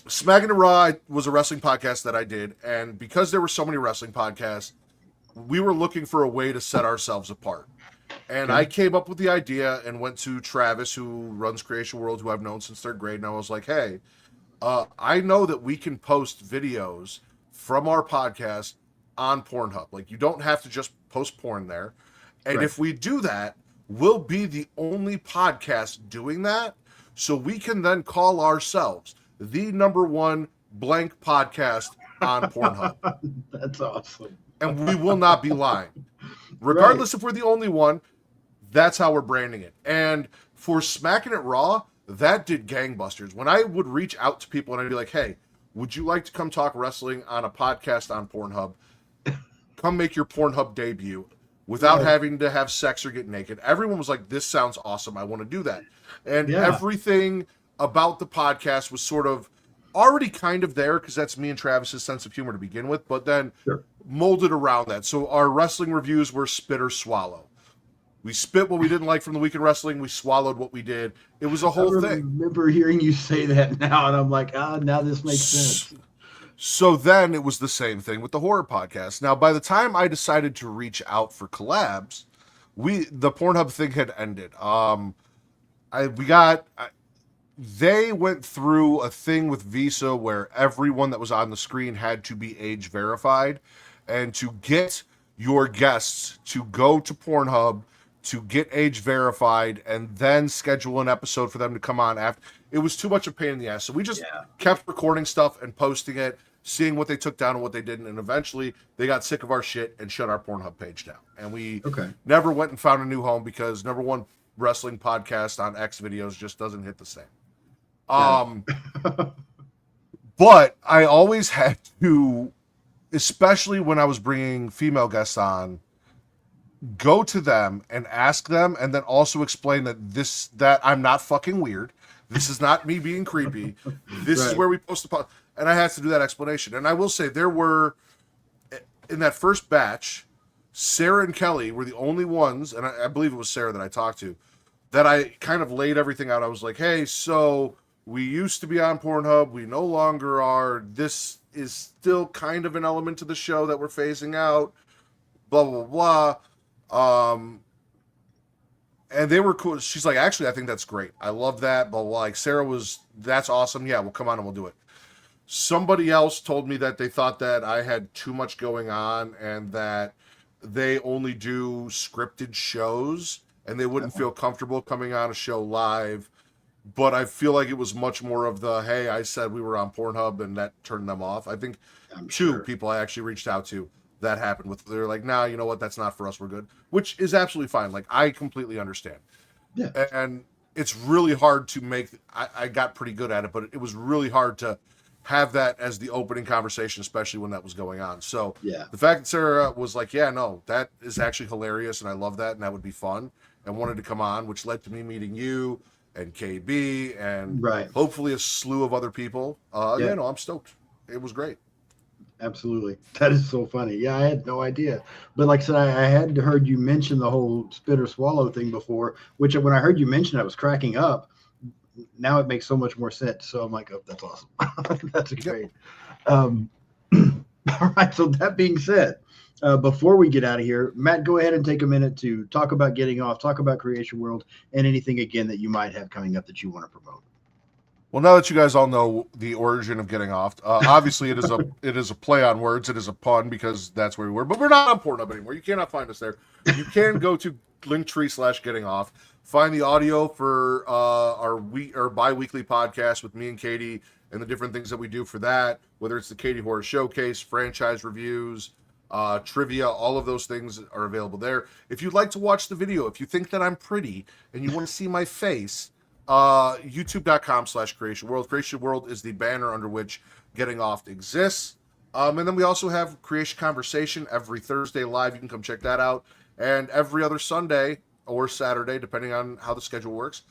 Smacking It Raw was a wrestling podcast that I did, and because there were so many wrestling podcasts, we were looking for a way to set ourselves apart. And I Okay. came up with the idea and went to Travis, who runs Creatia World, who I've known since third grade, and I was like, "Hey, I know that we can post videos from our podcast on Pornhub. Like, you don't have to just post porn there. And Right. if we do that, we'll be the only podcast doing that. So we can then call ourselves the number one blank podcast on Pornhub. That's awesome. And we will not be lying. Right. Regardless if we're the only one, that's how we're branding it. And for Smacking It Raw, that did gangbusters. When I would reach out to people and I'd be like, hey, would you like to come talk wrestling on a podcast on Pornhub? Come make your Pornhub debut without Right. having to have sex or get naked. Everyone was like, this sounds awesome. I want to do that. And Yeah. everything about the podcast was sort of already kind of there because that's me and Travis's sense of humor to begin with, but then Sure. molded around that. So our wrestling reviews were spit or swallow. We spit what we didn't like from the week in wrestling. We swallowed what we did. It was a I whole thing. remember hearing you say that now, and I'm like, now this makes sense. So then it was the same thing with the horror podcast. Now, by the time I decided to reach out for collabs, the Pornhub thing had ended. They went through a thing with Visa where everyone that was on the screen had to be age verified, and to get your guests to go to Pornhub to get age verified and then schedule an episode for them to come on after. It was too much of a pain in the ass. So we just Yeah. kept recording stuff and posting it, seeing what they took down and what they didn't, and eventually they got sick of our shit and shut our Pornhub page down. And we Okay. never went and found a new home because number one wrestling podcast on X videos just doesn't hit the same. But I always had to, especially when I was bringing female guests on, go to them and ask them, and then also explain that I'm not fucking weird. This is not me being creepy. This is Right. where we post the podcast. And I had to do that explanation. And I will say there were, in that first batch, Sarah and Kelly were the only ones, and I believe it was Sarah that I talked to, that I kind of laid everything out. I was like, hey, so we used to be on Pornhub. We no longer are. This is still kind of an element to the show that we're phasing out. Blah, blah, blah. And they were cool. She's like, actually, I think that's great. I love that. But like Sarah was, that's awesome. Yeah, we'll come on and we'll do it. Somebody else told me that they thought that I had too much going on and that they only do scripted shows and they wouldn't feel comfortable coming on a show live. But I feel like it was much more of the, hey, I said we were on Pornhub and that turned them off. I think I'm two sure. people I actually reached out to that happened with. They're like, nah, you know what? That's not for us. We're good, which is absolutely fine. Like, I completely understand. Yeah. And it's really hard to make. I got pretty good at it, but it was really hard to have that as the opening conversation, especially when that was going on. So Yeah. the fact that Sarah was like, yeah, no, that is actually hilarious and I love that and that would be fun, and wanted to come on, which led to me meeting you and KB and Right. hopefully a slew of other people. Yeah. Yeah, no, I'm stoked. It was great. Absolutely. That is so funny. Yeah, I had no idea. But like I said, I had heard you mention the whole spit or swallow thing before, which when I heard you mention, I was cracking up. Now it makes so much more sense. So I'm like, oh, that's awesome. That's great. All right. So that being said, before we get out of here, Matt, go ahead and take a minute to talk about getting off, talk about Creatia World, and anything again that you might have coming up that you want to promote. Well, now that you guys all know the origin of getting off, obviously it is a play on words. It is a pun because that's where we were. But we're not on Pornhub anymore. You cannot find us there. You can go to Linktree/getting off. Find the audio for our bi-weekly podcast with me and Katie and the different things that we do for that. Whether it's the Katie Horror Showcase, franchise reviews, trivia, all of those things are available there. If you'd like to watch the video, if you think that I'm pretty and you want to see my face, youtube.com/Creatia World. Creatia World is the banner under which Getting Off exists. And then we also have Creation Conversation every Thursday live. You can come check that out. And every other Sunday or Saturday, depending on how the schedule works,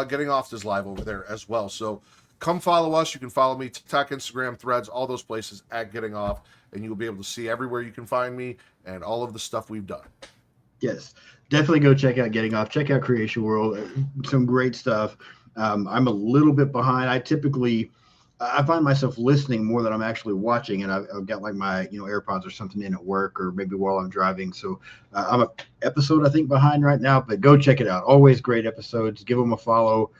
Getting Off is live over there as well. So come follow us. You can follow me, TikTok, Instagram, Threads, all those places at Getting Off, and you'll be able to see everywhere you can find me and all of the stuff we've done. Yes, definitely go check out Getting Off. Check out Creatia World. Some great stuff. I'm a little bit behind. I find myself listening more than I'm actually watching, and I've got like my AirPods or something in at work, or maybe while I'm driving. So I'm a episode I think behind right now, but go check it out. Always great episodes. Give them a follow.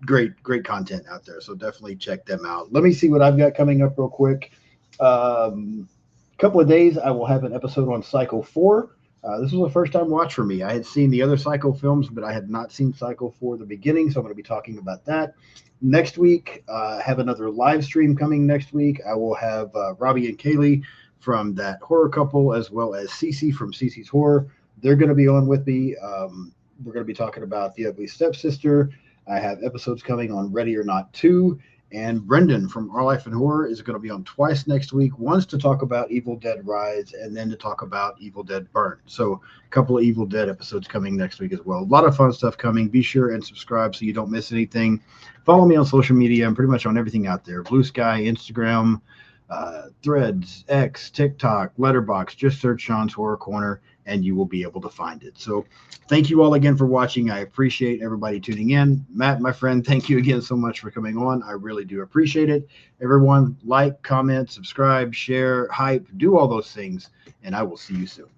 Great content out there. So definitely check them out. Let me see what I've got coming up real quick. Couple of days, I will have an episode on Psycho 4. This was a first time watch for me. I had seen the other Psycho films, but I had not seen Psycho 4 the beginning, so I'm going to be talking about that. Next week, have another live stream coming next week. I will have Robbie and Kaylee from That Horror Couple, as well as Cece from Cece's Horror. They're going to be on with me. We're going to be talking about The Ugly Stepsister. I have episodes coming on Ready or Not 2. And Brendan from Our Life in Horror is going to be on twice next week. Once to talk about Evil Dead Rise, and then to talk about Evil Dead Burn. So a couple of Evil Dead episodes coming next week as well. A lot of fun stuff coming. Be sure and subscribe so you don't miss anything. Follow me on social media. I'm pretty much on everything out there. Blue Sky, Instagram, Threads, X, TikTok, Letterboxd. Just search Sean's Horror Corner and you will be able to find it. So thank you all again for watching. I appreciate everybody tuning in. Matt, my friend, thank you again so much for coming on. I really do appreciate it. Everyone, like, comment, subscribe, share, hype, do all those things, and I will see you soon.